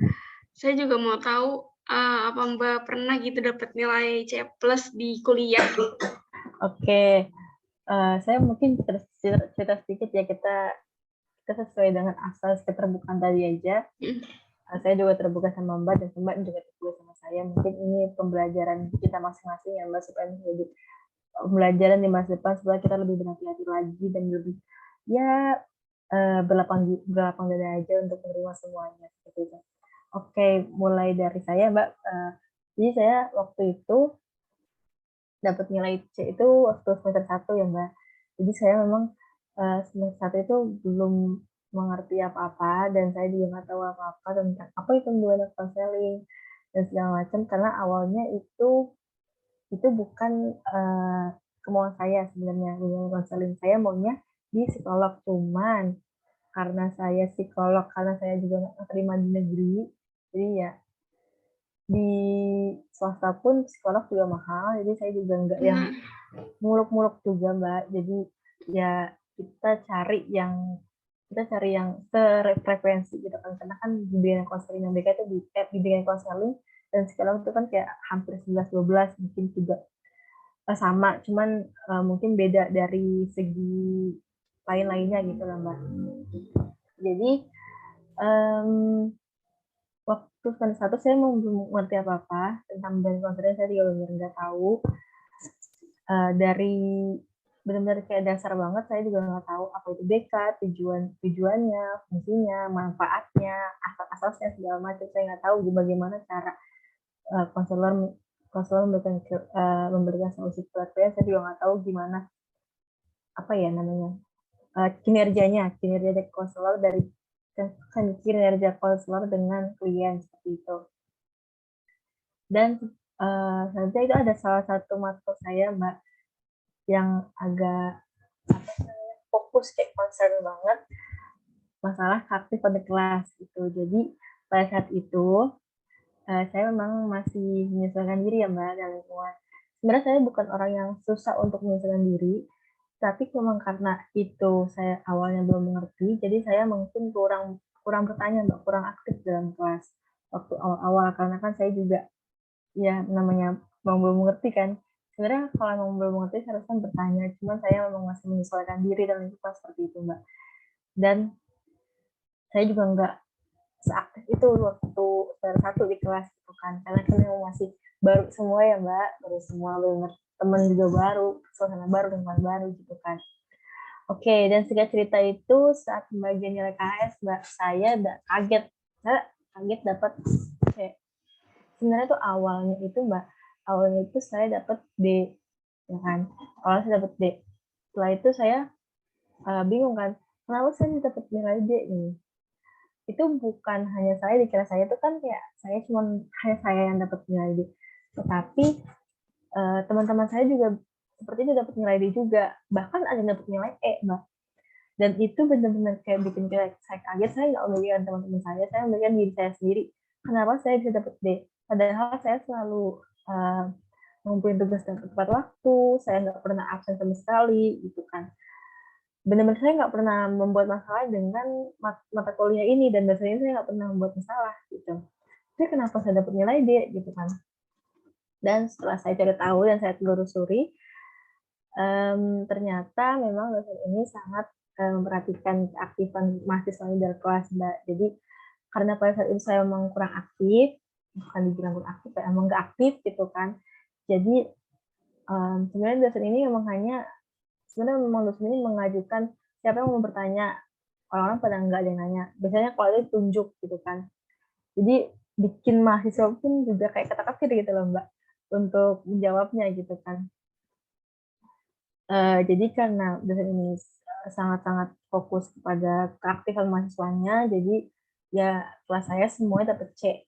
saya juga mau tahu apa Mbak pernah gitu dapat nilai C plus di kuliah. Oke, saya mungkin cerita sedikit ya, kita sesuai dengan asas keterbukaan tadi aja. Saya juga terbuka sama Mbak, dan Mbak juga terbuka sama saya. Mungkin ini pembelajaran kita masing-masing ya Mbak, supaya menjadi pembelajaran di masa depan supaya kita lebih berhati-hati lagi dan lebih ya berlapang dada aja untuk menerima semuanya seperti itu. Oke, mulai dari saya Mbak. Jadi saya waktu itu dapat nilai C itu waktu semester 1 ya Mbak. Jadi saya memang semester 1 itu belum mengerti apa-apa dan saya juga nggak tahu apa-apa tentang apa itu hubungan konseling dan segala macam karena awalnya itu bukan kemauan saya sebenarnya hubungan konseling. Saya maunya di psikolog, cuman karena saya psikolog, karena saya juga nggak terima di negeri, jadi ya di swasta pun psikolog juga mahal, jadi saya juga nggak yang muluk-muluk juga Mbak. Jadi ya kita cari yang serefrekuensi gitu kan, karena kan di bidang konseling yang mereka itu di bidang konseling dan psikolog itu kan kayak hampir 11-12 mungkin juga sama, cuman mungkin beda dari segi lain-lainnya gitu lah Mbak. Jadi um, waktu semester 1 saya belum ngerti apa-apa tentang bidang konseling, saya juga benar nggak tahu. Dari benar-benar kayak dasar banget, saya juga nggak tahu apa itu BK, tujuannya, fungsinya, manfaatnya, asas-asasnya segala macam. Saya nggak tahu bagaimana cara konselor konselor memberikan solusi ke saya. Saya juga nggak tahu gimana apa ya namanya kinerja konselor dari kinerja konselor dengan klien seperti itu. Dan nanti itu ada salah satu matkul saya Mbak yang agak fokus kayak concern banget masalah aktif pada kelas gitu. Jadi pada saat itu saya memang masih menyesuaikan diri ya Mbak dalam lingkungan. Sebenarnya saya bukan orang yang susah untuk menyesuaikan diri, tapi memang karena itu saya awalnya belum mengerti, jadi saya mungkin kurang kurang bertanya Mbak, kurang aktif dalam kelas waktu awal-awal karena kan saya juga ya namanya belum mengerti kan. Sebenarnya kalau memang belum mengerti harusnya bertanya, cuman saya memang masih menyesuaikan diri dalam lingkungan seperti itu Mbak. Dan saya juga nggak seaktif itu waktu satu di kelas gitu kan, karena kan memang masih baru semua ya Mbak, baru semua benar teman juga baru, suasana baru, lingkungan baru gitu kan. Oke, dan singkat cerita itu saat pembagian nilai KS Mbak, saya kaget dapat C. Sebenarnya tuh awalnya itu saya dapat D, ya kan, awalnya saya dapat D. Setelah itu saya bingung kan, kenapa saya dapat nilai D nih. Itu bukan hanya saya, dikira saya itu kan kayak hanya saya yang dapat nilai D, tetapi teman-teman saya juga seperti itu dapat nilai D juga, bahkan ada yang dapat nilai E Mbak. Dan itu benar-benar kayak bikin saya kaget. Saya nggak memikirkan teman-teman saya memikirkan diri saya sendiri, kenapa saya bisa dapat D, padahal saya selalu ngumpulin tugas tepat waktu, saya nggak pernah absen sama sekali gitu kan. Benar-benar saya nggak pernah membuat masalah dengan mata kuliah ini, dan biasanya saya nggak pernah membuat masalah gitu. Tapi kenapa saya dapat nilai D gitu kan. Dan setelah saya cari tahu dan saya telusuri, ternyata memang dosen ini sangat memperhatikan keaktifan mahasiswa dari kelas Mbak. Jadi karena pada saat itu saya memang kurang aktif, bukan dibilang kurang aktif, emang nggak aktif gitu kan. Jadi sebenarnya dosen ini memang dosen ini mengajukan siapa yang mau bertanya, orang-orang pada nggak ada yang nanya. Biasanya kalau itu tunjuk gitu kan. Jadi bikin mahasiswa pun juga kayak ketakut gitu loh Mbak untuk menjawabnya gitu kan. Jadi karena dosen ini sangat-sangat fokus kepada keaktifan mahasiswanya, jadi ya kelas saya semuanya dapat C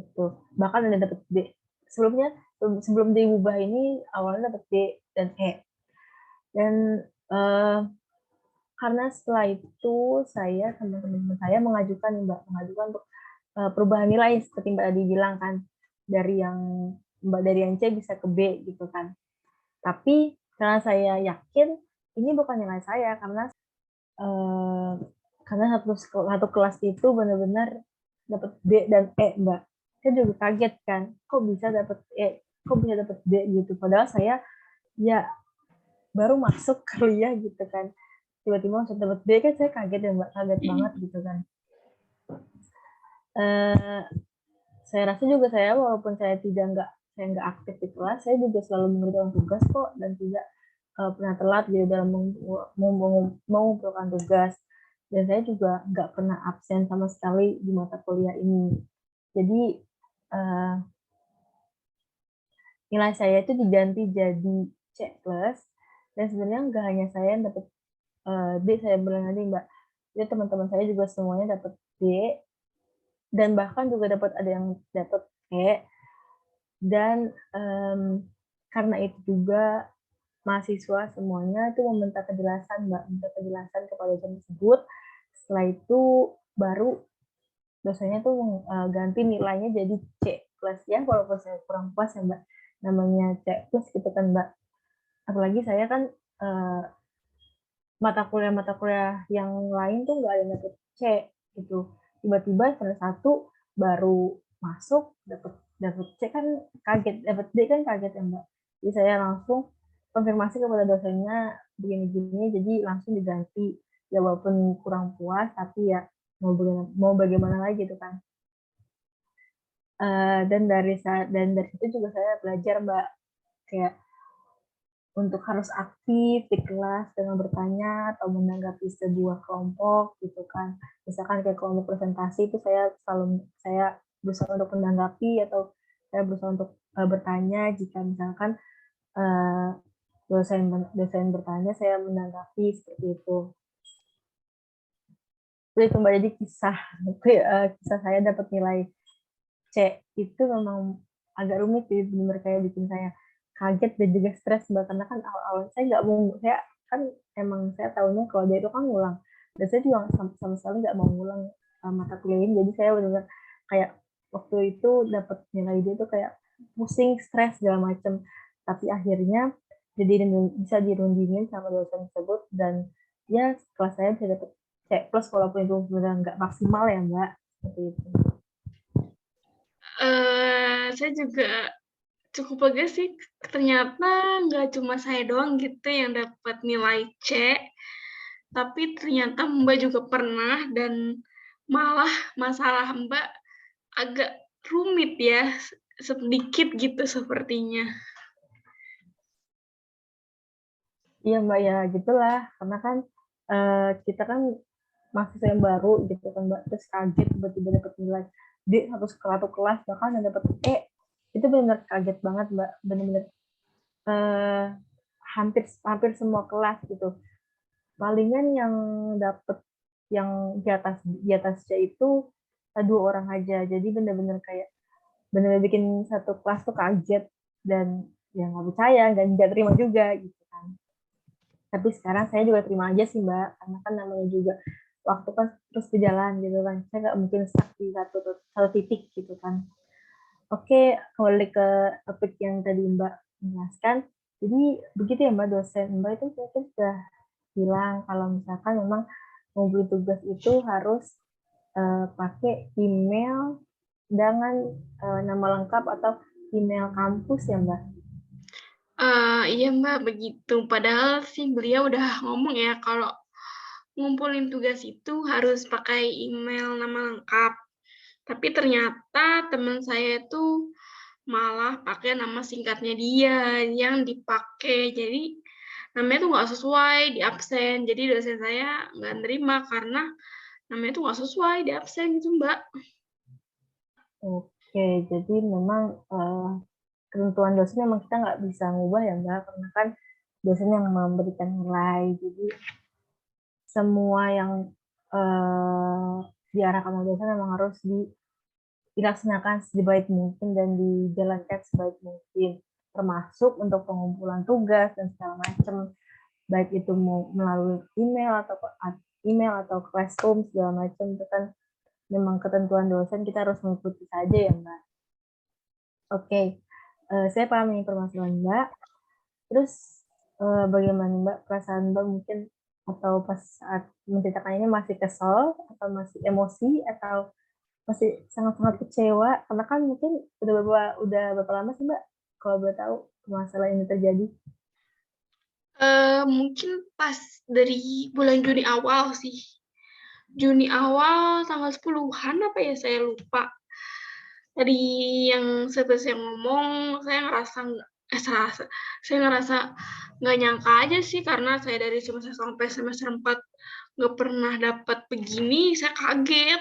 gitu. Bahkan ada dapat D. Sebelum diubah ini awalnya dapat D dan E. Dan karena setelah itu saya sama teman-teman saya mengajukan untuk perubahan nilai seperti Mbak tadi bilang kan, dari yang C bisa ke B gitu kan. Tapi karena saya yakin ini bukan nilai saya, karena satu kelas itu benar-benar dapat D dan E Mbak. Saya juga kaget kan, kok bisa dapat E, kok bisa dapat D gitu. Padahal saya ya baru masuk kuliah gitu kan, tiba-tiba langsung dapat D kan, saya kaget ya Mbak, kaget banget gitu kan. Saya rasa juga saya walaupun saya saya nggak aktif di kelas, saya juga selalu mengerjakan tugas kok, dan tidak pernah telat gitu dalam mengumpulkan tugas. Dan saya juga nggak pernah absen sama sekali di mata kuliah ini. Jadi nilai saya itu diganti jadi C plus, dan sebenarnya nggak hanya saya yang dapat D, saya bilang tadi Mbak. Jadi teman-teman saya juga semuanya dapat D, dan bahkan juga dapat ada yang dapat E. Dan karena itu juga mahasiswa semuanya itu meminta kejelasan Mbak, minta kejelasan kepada dosen tersebut. Setelah itu baru dosennya tuh ganti nilainya jadi C plus ya, walaupun saya kurang puas ya Mbak, namanya C plus gitu kan Mbak. Apalagi saya kan mata kuliah yang lain tuh nggak ada yang dapet C gitu. Tiba-tiba semester satu baru masuk dapet C kan kaget, dapet D kan kaget ya Mbak. Jadi saya langsung konfirmasi kepada dosennya begini-gini, jadi langsung diganti. Ya walaupun kurang puas, tapi ya mau bagaimana lagi gitu kan. Dan dari situ juga saya belajar Mbak, kayak untuk harus aktif di kelas dengan bertanya atau menanggapi sebuah kelompok gitu kan. Misalkan kayak kelompok presentasi itu saya berusaha untuk menanggapi, atau saya berusaha untuk bertanya jika misalkan uh, dosen bertanya, saya menanggapi seperti itu. Jadi kembali di kisah saya dapat nilai C itu memang agak rumit sih, benar kayak bikin saya kaget dan juga stres Mbak, karena kan awal-awal saya nggak mau, saya kan emang saya tahunya kalau dia itu kan ngulang, dan saya juga sama sekali nggak mau ngulang mata kuliah ini. Jadi saya benar-benar kayak waktu itu dapat nilai dia itu kayak pusing, stres segala macam, tapi akhirnya jadi bisa dirundingin sama dosen tersebut, dan ya kelas saya bisa dapat C plus, walaupun itu benar nggak maksimal ya Mbak, seperti itu. Saya juga cukup lega sih, ternyata nggak cuma saya doang gitu yang dapat nilai C, tapi ternyata Mbak juga pernah, dan malah masalah Mbak agak rumit ya, sedikit gitu sepertinya. Iya Mbak, ya gitulah, karena kan kita kan mahasiswa yang baru gitu kan Mbak, terus kaget tiba-tiba dapat nilai D satu kelas, bahkan yang dapat E, itu benar-benar kaget banget Mbak, benar-benar eh, hampir hampir semua kelas gitu. Palingan yang dapat yang di atas C itu 2 orang aja, jadi benar-benar kayak benar-benar bikin satu kelas tuh kaget, dan ya nggak percaya, nggak terima juga gitu kan. Tapi sekarang saya juga terima aja sih Mbak, karena kan namanya juga waktu kan terus berjalan gitu kan, saya nggak mungkin stuck di satu titik gitu kan. Oke, kembali ke topik yang tadi Mbak jelaskan. Jadi begitu ya Mbak, dosen Mbak itu sudah bilang kalau misalkan memang ngumpulin tugas itu harus pakai email dengan nama lengkap atau email kampus ya Mbak. Iya Mbak, begitu. Padahal sih beliau udah ngomong ya kalau ngumpulin tugas itu harus pakai email nama lengkap. Tapi ternyata teman saya itu malah pakai nama singkatnya dia yang dipakai. Jadi namanya tuh nggak sesuai di absen. Jadi dosen saya nggak nerima karena namanya tuh nggak sesuai di absen gitu Mbak. Oke, jadi memang ketentuan dosen memang kita nggak bisa ngubah ya Mbak, karena kan dosen yang memberikan nilai. Jadi semua yang diarahkan oleh dosen memang harus dilaksanakan sebaik mungkin dan dijalankan sebaik mungkin, termasuk untuk pengumpulan tugas dan segala macam, baik itu mau melalui email atau classroom segala macam, itu kan memang ketentuan dosen, kita harus mengikuti saja ya Mbak. Oke, saya paham ini permasalahan Mbak. Terus bagaimana Mbak perasaan Mbak mungkin, atau pas saat menceritakan ini masih kesel atau masih emosi atau masih sangat-sangat kecewa, karena kan mungkin udah berapa lama sih Mbak kalau boleh tahu masalah ini terjadi? Mungkin pas dari bulan Juni awal sih. Juni awal tanggal 10-an apa ya, saya lupa. Tadi yang seperti saya ngomong, saya ngerasa nggak nyangka aja sih, karena saya dari semester sampai semester 4 nggak pernah dapat begini, saya kaget.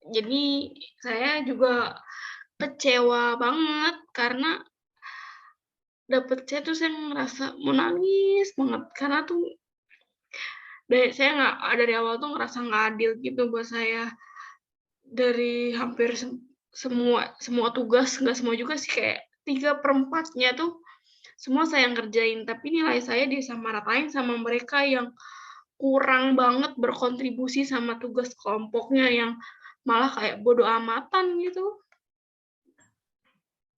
Jadi saya juga kecewa banget, karena dapet C tuh saya ngerasa mau nangis banget, karena tuh dari awal tuh ngerasa nggak adil gitu buat saya. Dari hampir semua tugas, nggak semua juga sih, kayak 3/4-nya tuh semua saya yang ngerjain, tapi nilai saya disamaratain sama mereka yang kurang banget berkontribusi sama tugas kelompoknya, yang malah kayak bodo amatan gitu.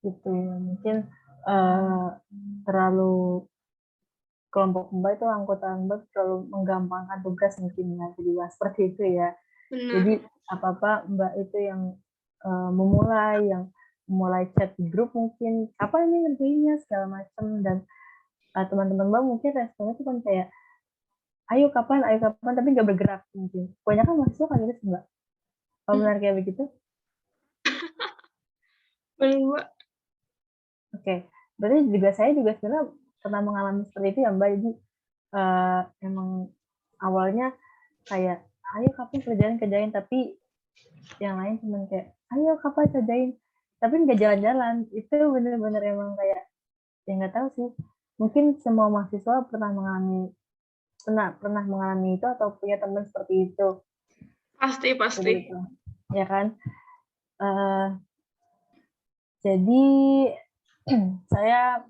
Gitu ya. Mungkin uh, terlalu kelompok Mbak itu anggota Mbak terlalu menggampangkan tugas mungkin ya, jadi seperti itu ya. Bener. Jadi apa-apa Mbak itu yang memulai chat di grup mungkin apa ini ngerjainnya segala macam, dan teman-teman Mbak mungkin responnya itu kan kayak ayo kapan tapi nggak bergerak mungkin. Kebanyakan mahasiswa kan gitu sih Mbak. Kalau benar kayak begitu? Bener, Mbak. Oke, berarti juga saya juga sebenarnya pernah mengalami seperti itu ya Mbak. Jadi emang awalnya kayak ayo kapan kerjain, tapi yang lain cuma kayak ayo kapan kerjain, tapi nggak jalan-jalan. Itu bener-bener emang kayak ya nggak tahu sih, mungkin semua mahasiswa pernah mengalami itu atau punya teman seperti itu. Pasti. Seperti itu ya kan. Uh, jadi saya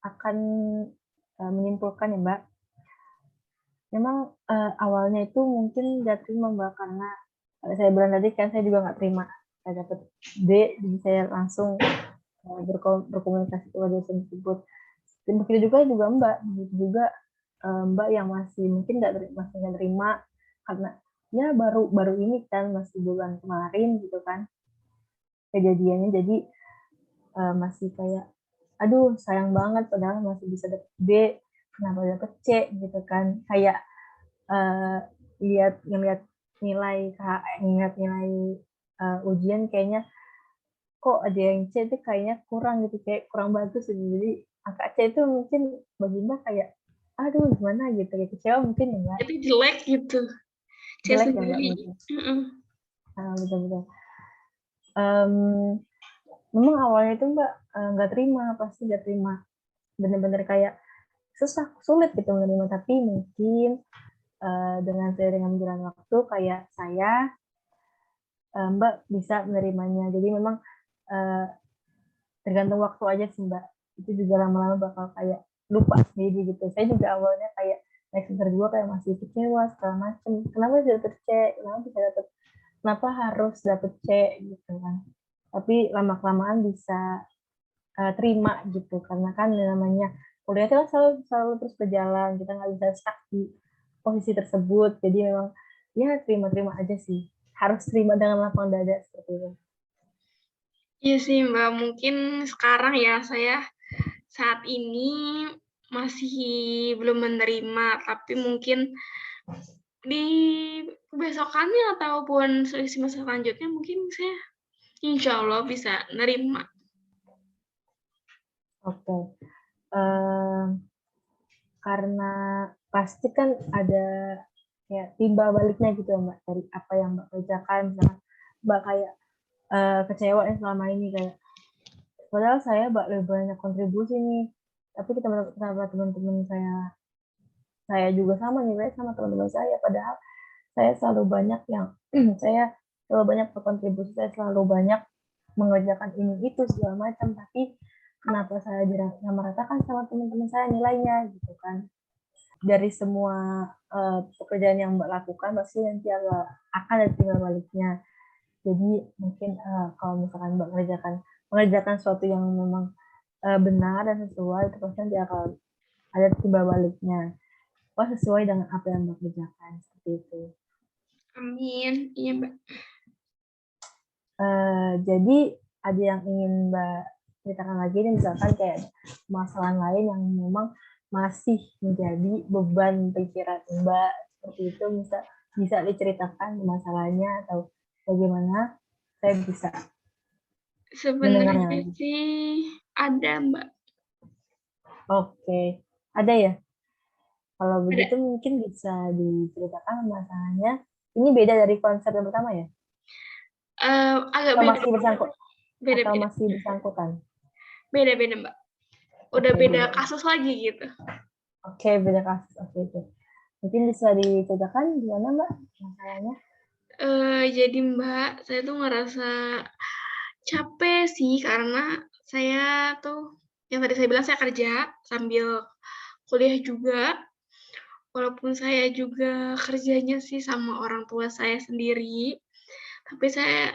akan menyimpulkan ya Mbak, memang awalnya itu mungkin nggak terima Mbak, karena saya bilang tadi kan saya juga nggak terima saya dapat D, jadi saya langsung berkomunikasi kepada dosen tersebut. Dan begitu juga Mbak, begitu juga Mbak yang mungkin masih nggak terima karena ya baru ini kan, masih bulan kemarin gitu kan kejadiannya, jadi masih kayak aduh sayang banget padahal masih bisa dapet B, kenapa dapet C gitu kan, kayak ngeliat nilai ujian kayaknya kok ada yang C itu kayaknya kurang gitu, kayak kurang bagus gitu. Jadi angka C itu mungkin bagi Mbak kayak aduh gimana gitu, kayak kecewa mungkin ya Mbak. Itu jelek gitu, saya Jelek ya Mbak sendiri. mungkin. Betul-betul. Memang awalnya itu Mbak pasti nggak terima, bener-bener kayak sulit gitu menerima, tapi mungkin dengan seiring berjalan waktu kayak saya Mbak bisa menerimanya. Jadi memang uh, tergantung waktu aja sih Mbak, itu juga lama-lama bakal kayak lupa sendiri gitu. Saya juga awalnya kayak naik semester 2 kayak masih kecewa segala macam, kenapa bisa dapet C, kenapa harus dapet C gitu kan, tapi lama-kelamaan bisa terima gitu, karena kan namanya kuliah itu kan selalu terus berjalan, kita nggak bisa stuck di posisi tersebut, jadi memang ya terima-terima aja sih, harus terima dengan lapang dada seperti itu. Iya sih Mbak, mungkin sekarang ya saya saat ini masih belum menerima, tapi mungkin di besokannya ataupun semester selanjutnya mungkin saya insya Allah bisa nerima. Oke. Karena pasti kan ada kayak timbal baliknya gitu ya Mbak, dari apa yang Mbak kerjakan, misalnya Mbak kayak kecewa ya selama ini, kayak padahal saya Mbak lebih banyak kontribusi nih, tapi teman-teman saya juga sama nih sama teman-teman saya, padahal saya selalu banyak yang saya selalu banyak berkontribusi, saya selalu banyak mengerjakan ini itu segala macam, tapi kenapa saya disamaratakan sama teman-teman saya nilainya gitu kan. Dari semua pekerjaan yang Mbak lakukan pasti nanti akan ada timbal baliknya. Jadi mungkin kalau misalkan Mbak mengerjakan sesuatu yang memang benar dan sesuai, itu pasti nanti akan ada timbal baliknya. Wah, sesuai dengan apa yang Mbak kerjakan, seperti itu. Amin, iya Mbak. Jadi ada yang ingin Mbak ceritakan lagi nih, misalkan kayak masalah lain yang memang masih menjadi beban pikiran Mbak seperti itu, bisa diceritakan masalahnya atau bagaimana saya bisa. Sebenarnya mendengarnya? sih ada, Mbak. Oke, ada ya? Kalau Ada. begitu mungkin bisa diceritakan masalahnya. Ini beda dari konsep yang pertama ya? Agak Atau beda, masih bersangkut? Atau beda-beda. masih bersangkutan? Beda-beda, Mbak. Udah Oke, beda beda. kasus lagi gitu. Oke, beda kasus. Oke, oke. Mungkin bisa diceritakan gimana Mbak masalahnya? Jadi Mbak, saya tuh ngerasa capek sih karena saya tuh yang tadi saya bilang saya kerja sambil kuliah juga, walaupun saya juga kerjanya sih sama orang tua saya sendiri, tapi saya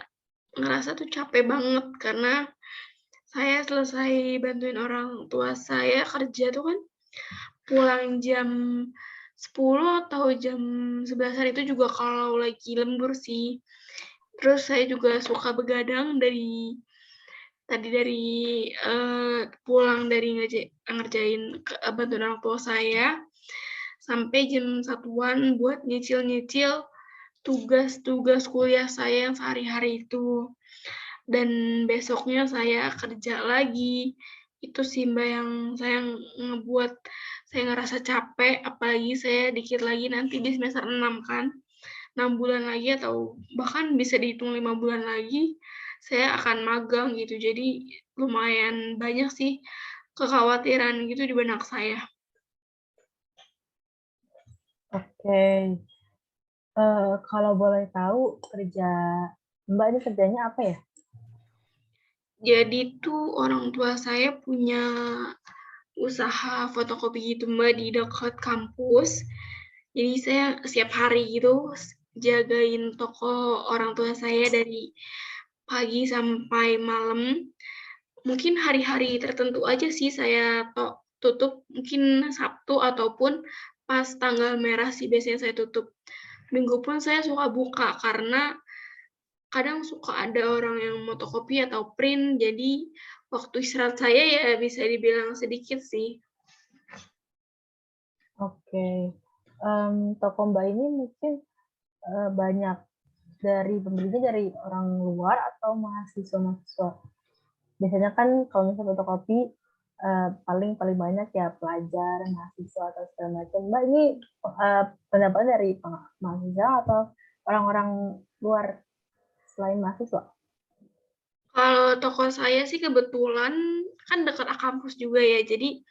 ngerasa tuh capek banget karena saya selesai bantuin orang tua saya kerja tuh kan pulang jam 10 atau jam 11 itu juga kalau lagi lembur sih. Terus saya juga suka begadang dari pulang dari ngerjain bantuin orang tua saya, sampai jam 1-an buat nyicil-nyicil tugas-tugas kuliah saya yang sehari-hari itu. Dan besoknya saya kerja lagi. Itu sih, Mbak, yang saya ngebuat saya ngerasa capek, apalagi saya dikit lagi nanti di semester 6 kan. 6 bulan lagi atau bahkan bisa dihitung 5 bulan lagi, saya akan magang gitu. Jadi lumayan banyak sih kekhawatiran gitu di benak saya. Oke, kalau boleh tahu kerja Mbak ini kerjanya apa ya? Jadi tuh orang tua saya punya usaha fotokopi gitu, Mbak, di dekat kampus. Jadi saya setiap hari gitu jagain toko orang tua saya dari pagi sampai malam. Mungkin hari-hari tertentu aja sih saya tutup, mungkin Sabtu ataupun pas tanggal merah sih biasanya saya tutup. Minggu pun saya suka buka karena kadang suka ada orang yang motokopi atau print, jadi waktu istirahat saya ya bisa dibilang sedikit sih. Oke, toko Mbak ini mungkin banyak dari pembelinya dari orang luar atau mahasiswa-mahasiswa? Biasanya kan kalau misalnya fotokopi paling paling banyak ya pelajar, mahasiswa atau segala macam. Mbak ini pendapat dari mahasiswa atau orang-orang luar selain mahasiswa? Kalau toko saya sih kebetulan kan dekat kampus juga ya, jadi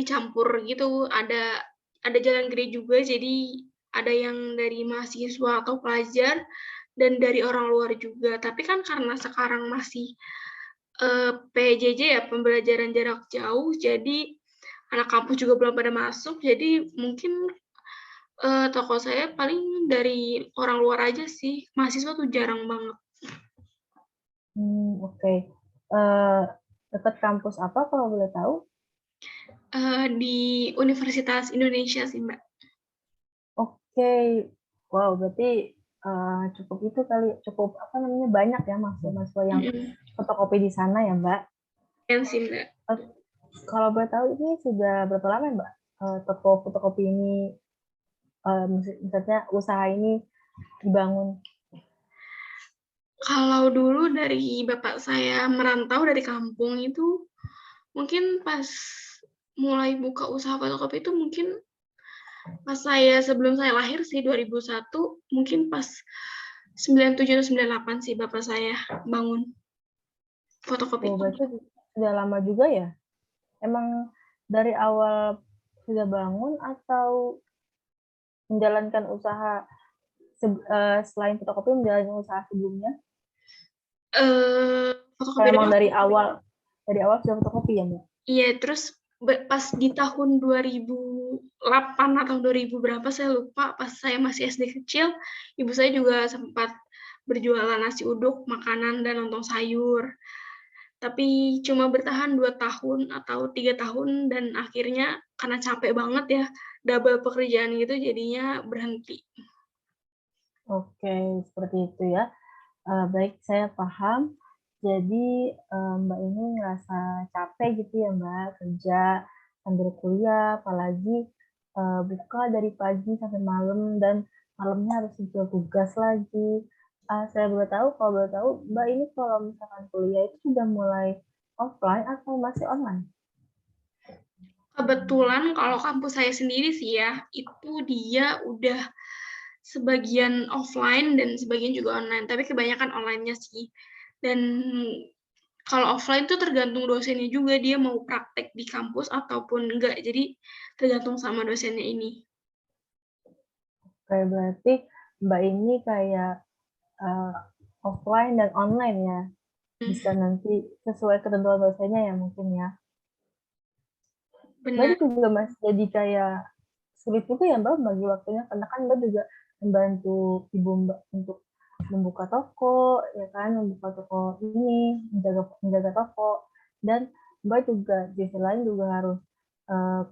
campur gitu, ada jalan gede juga, jadi ada yang dari mahasiswa atau pelajar dan dari orang luar juga. Tapi kan karena sekarang masih PJJ ya, pembelajaran jarak jauh, jadi anak kampus juga belum pada masuk, jadi mungkin toko saya paling dari orang luar aja sih, mahasiswa tuh jarang banget. Oke. Eh, Dekat kampus apa kalau boleh tahu? Di Universitas Indonesia sih, Mbak. Oke, wow, berarti cukup itu kali, cukup apa namanya banyak ya mahasiswa-mahasiswa yang Mhm, fotokopi di sana ya, Mbak. keren sih, Mbak. Eh, Kalau boleh tahu ini sudah berapa lama ya, Mbak? Toko fotokopi ini, misalnya usaha ini dibangun. Kalau dulu dari bapak saya merantau dari kampung itu, mungkin pas mulai buka usaha fotokopi itu mungkin pas sebelum saya lahir sih 2001, mungkin pas 97 atau 98 sih bapak saya bangun fotokopi Oh, itu. berarti sudah lama juga ya? Emang dari awal sudah bangun atau menjalankan usaha selain fotokopi menjalankan usaha sebelumnya? Fotokopi Kalau emang doang. dari awal sudah fotokopi ya, Mbak? Iya, terus pas di tahun 2008 atau 2000 berapa saya lupa, pas saya masih SD kecil, ibu saya juga sempat berjualan nasi uduk, makanan, dan lontong sayur. Tapi cuma bertahan 2 tahun atau 3 tahun dan akhirnya karena capek banget ya, double pekerjaan gitu jadinya berhenti. Oke, seperti itu ya. Baik, saya paham. Jadi, Mbak ini ngerasa capek gitu ya, Mbak, kerja sambil kuliah, apalagi, buka dari pagi sampai malam dan malamnya harus nyicil tugas lagi. Saya boleh tahu, kalau boleh tahu, Mbak ini kalau misalkan kuliah itu sudah mulai offline atau masih online? Kebetulan kalau kampus saya sendiri sih ya, itu dia udah sebagian offline dan sebagian juga online, tapi kebanyakan online-nya sih. Dan kalau offline tuh tergantung dosennya juga, dia mau praktek di kampus ataupun enggak, jadi tergantung sama dosennya ini. Kayak berarti Mbak ini kayak uh, offline dan online ya, bisa Hmm, nanti sesuai ketentuan dosennya ya mungkin ya. Mbak benar. itu juga masih jadi kayak sulit juga ya Mbak bagi waktunya, karena kan Mbak juga membantu ibu Mbak untuk membuka toko, ya kan, membuka toko ini, menjaga toko, dan Mbak juga di sisi lain juga harus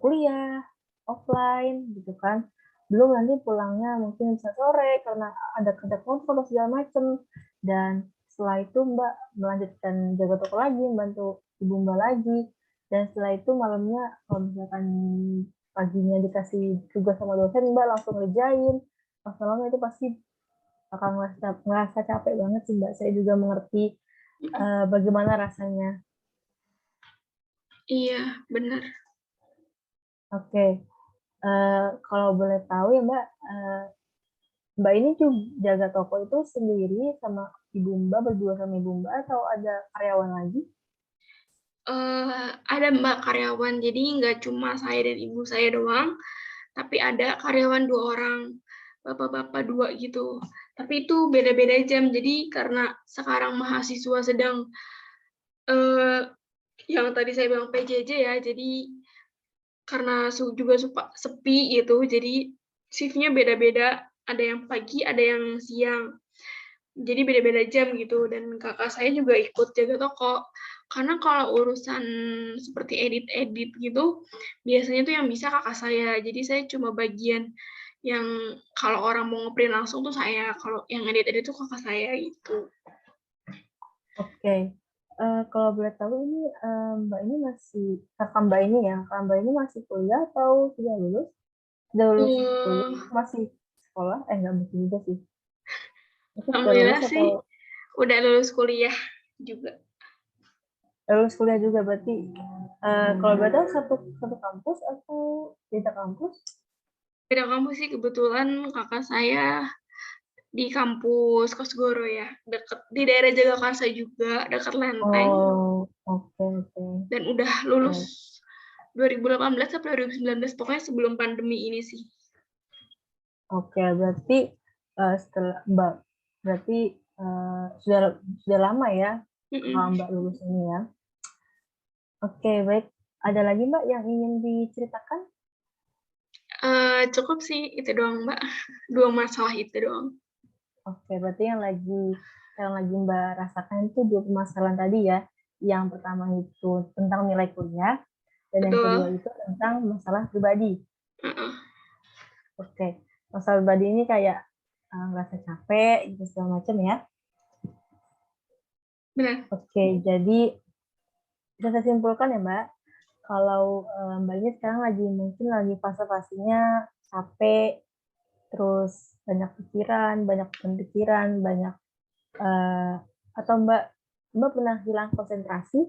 kuliah offline gitu kan. Belum nanti pulangnya mungkin bisa sore karena ada kerja kelompok atau segala macem. Dan setelah itu Mbak melanjutkan jaga toko lagi, membantu ibu Mbak lagi. Dan setelah itu malamnya kalau misalkan paginya dikasih tugas sama dosen, Mbak langsung ngerjain. Pas malamnya itu pasti akan ngerasa capek banget sih Mbak. Saya juga mengerti bagaimana rasanya. Iya, benar. Oke, kalau boleh tahu ya Mbak, Mbak ini juga jaga toko itu sendiri sama ibu Mbak, berdua sama ibu Mbak, atau ada karyawan lagi? Ada Mbak karyawan, jadi nggak cuma saya dan ibu saya doang, tapi ada karyawan 2 orang, bapak-bapak 2 gitu. Tapi itu beda-beda jam, jadi karena sekarang mahasiswa sedang, eee, yang tadi saya bilang PJJ ya, jadi karena juga sepi gitu, jadi shift-nya beda-beda, ada yang pagi, ada yang siang. Jadi beda-beda jam gitu, dan kakak saya juga ikut jaga toko. Karena kalau urusan seperti edit-edit gitu, biasanya tuh yang bisa kakak saya. Jadi saya cuma bagian yang kalau orang mau nge-print langsung tuh saya, kalau yang edit-edit tuh kakak saya gitu. Oke. Kalau boleh tahu ini Mbak ini masih kakak Mbak ini ya, kakak Mbak ini masih kuliah atau sudah lulus? Sudah lulus kuliah, Eee, masih sekolah? Enggak mungkin juga sih. Itu sudah lulus Alhamdulillah atau sih udah lulus kuliah juga. lulus kuliah juga berarti kalau boleh tahu satu satu kampus atau beda kampus? Beda kampus sih, kebetulan kakak saya di kampus Kosgoro ya, deket di daerah Jagakarsa juga, dekat Lenteng. Oh, oke oke. Dan udah lulus Baik. 2018 atau 2019, pokoknya sebelum pandemi ini sih. Oke, berarti setelah Mbak, berarti sudah lama ya kakak Mhm. Mbak lulus ini ya. Oke, baik. Ada lagi Mbak yang ingin diceritakan? Cukup sih itu doang, Mbak, 2 masalah itu doang. Oke, berarti yang lagi Mbak rasakan itu dua permasalahan tadi ya. Yang pertama itu tentang nilai kuliah, dan yang kedua Betul, itu tentang masalah pribadi. heeh, Oke, masalah pribadi ini kayak ngerasa capek gitu segala macam ya. benar. Oke, jadi bisa saya simpulkan ya Mbak, kalau Mbak ini sekarang mungkin lagi fase-fasenya capek, terus banyak pikiran, banyak pikiran, banyak eh, atau Mbak pernah hilang konsentrasi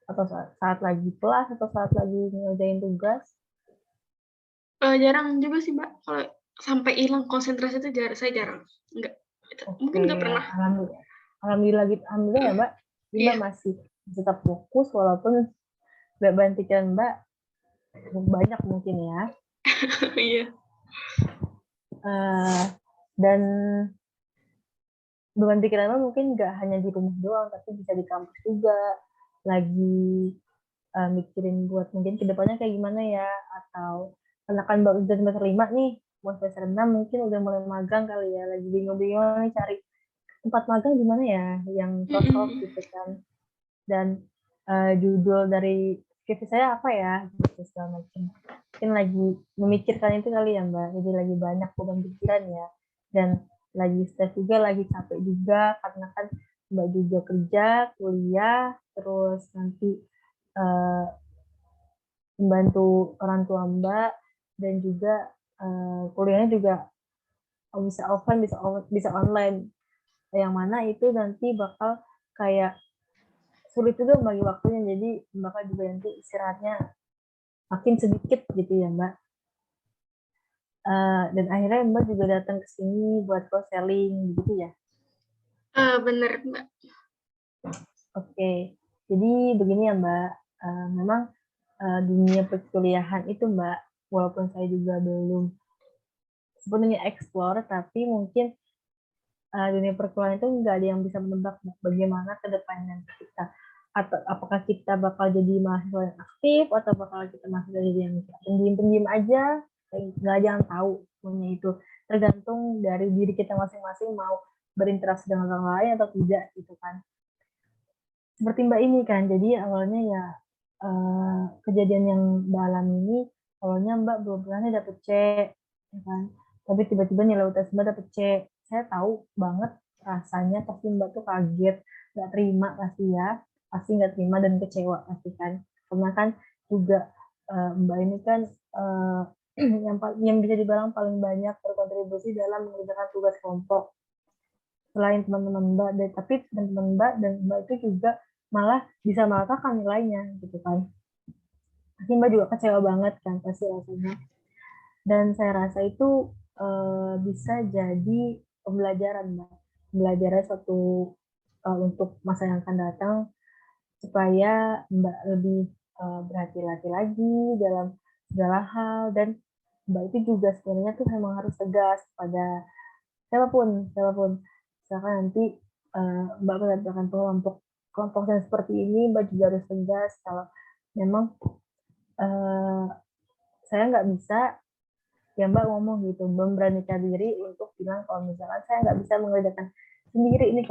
atau saat lagi kelas atau saat lagi ngerjain tugas? Jarang juga sih, Mbak, kalau sampai hilang konsentrasi itu saya jarang, enggak, gitu. Oke, Mungkin nggak ya, pernah. alhamdulillah. Alhamdulillah ya Heeh, Mbak, jadi Mbak iya. masih tetap fokus walaupun beban pikiran Mbak banyak mungkin ya. Iya. Eh, dan beban pikiran Mbak mungkin nggak hanya di rumah doang, tapi bisa di kampus juga. Lagi mikirin buat mungkin kedepannya kayak gimana ya, atau karena kan Mbak udah semester 5 nih, mau semester 6 mungkin udah mulai magang kali ya, lagi bingung-bingung nih cari tempat magang gimana ya yang cocok Mhm. gitu kan. Dan judul dari skripsi saya apa ya gitu segala macam, mungkin lagi memikirkan itu kali ya Mbak, jadi lagi banyak beban pikiran ya, dan lagi stres juga, lagi capek juga karena kan Mbak juga kerja, kuliah, terus nanti eh, membantu orang tua Mbak, dan juga kuliahnya juga bisa offline bisa online. yang mana itu nanti bakal kayak sulit juga bagi waktunya, jadi bakal juga nanti istirahatnya makin sedikit gitu ya Mbak. Dan akhirnya Mbak juga datang ke sini buat cross-selling gitu ya? Bener, Mbak. Oke, jadi begini ya Mbak, memang dunia perkuliahan itu Mbak, walaupun saya juga belum sepenuhnya explore, tapi mungkin dunia perkuliahan itu nggak ada yang bisa menebak Mbak, bagaimana ke depannya kita. Atau apakah kita bakal jadi mahasiswa yang aktif, atau bakal kita mahasiswa jadi yang pendiam-pendiam aja, nggak ada yang tahu semuanya itu. Tergantung dari diri kita masing-masing mau berinteraksi dengan orang lain atau tidak gitu kan. Seperti Mbak ini kan, jadi awalnya ya kejadian yang Mbak alami ini, awalnya Mbak belum pernah nih dapet C, ya kan. Tapi tiba-tiba nilai UTS Mbak dapet C. Saya tahu banget rasanya pasti Mbak tuh kaget, nggak terima pasti nggak terima dan kecewa pasti kan. Karena kan juga Mbak ini kan yang bisa dibilang paling banyak berkontribusi dalam mengerjakan tugas kelompok selain teman-teman Mbak, tapi teman-teman Mbak dan Mbak itu juga malah bisa meratakan nilainya gitu kan. Pasti Mbak juga kecewa banget kan pasti rasanya. Dan saya rasa itu bisa jadi pembelajaran Mbak. Pembelajaran suatu untuk masa yang akan datang supaya Mbak lebih berhati-hati lagi dalam segala hal, dan Mbak itu juga sebenarnya tuh memang harus tegas pada siapapun. Misalkan nanti Mbak mendapatkan kelompok yang seperti ini, Mbak juga harus tegas kalau memang uh, saya nggak bisa, ya Mbak ngomong gitu, memberanikan diri untuk bilang kalau misalkan saya nggak bisa mengerjakan sendiri ini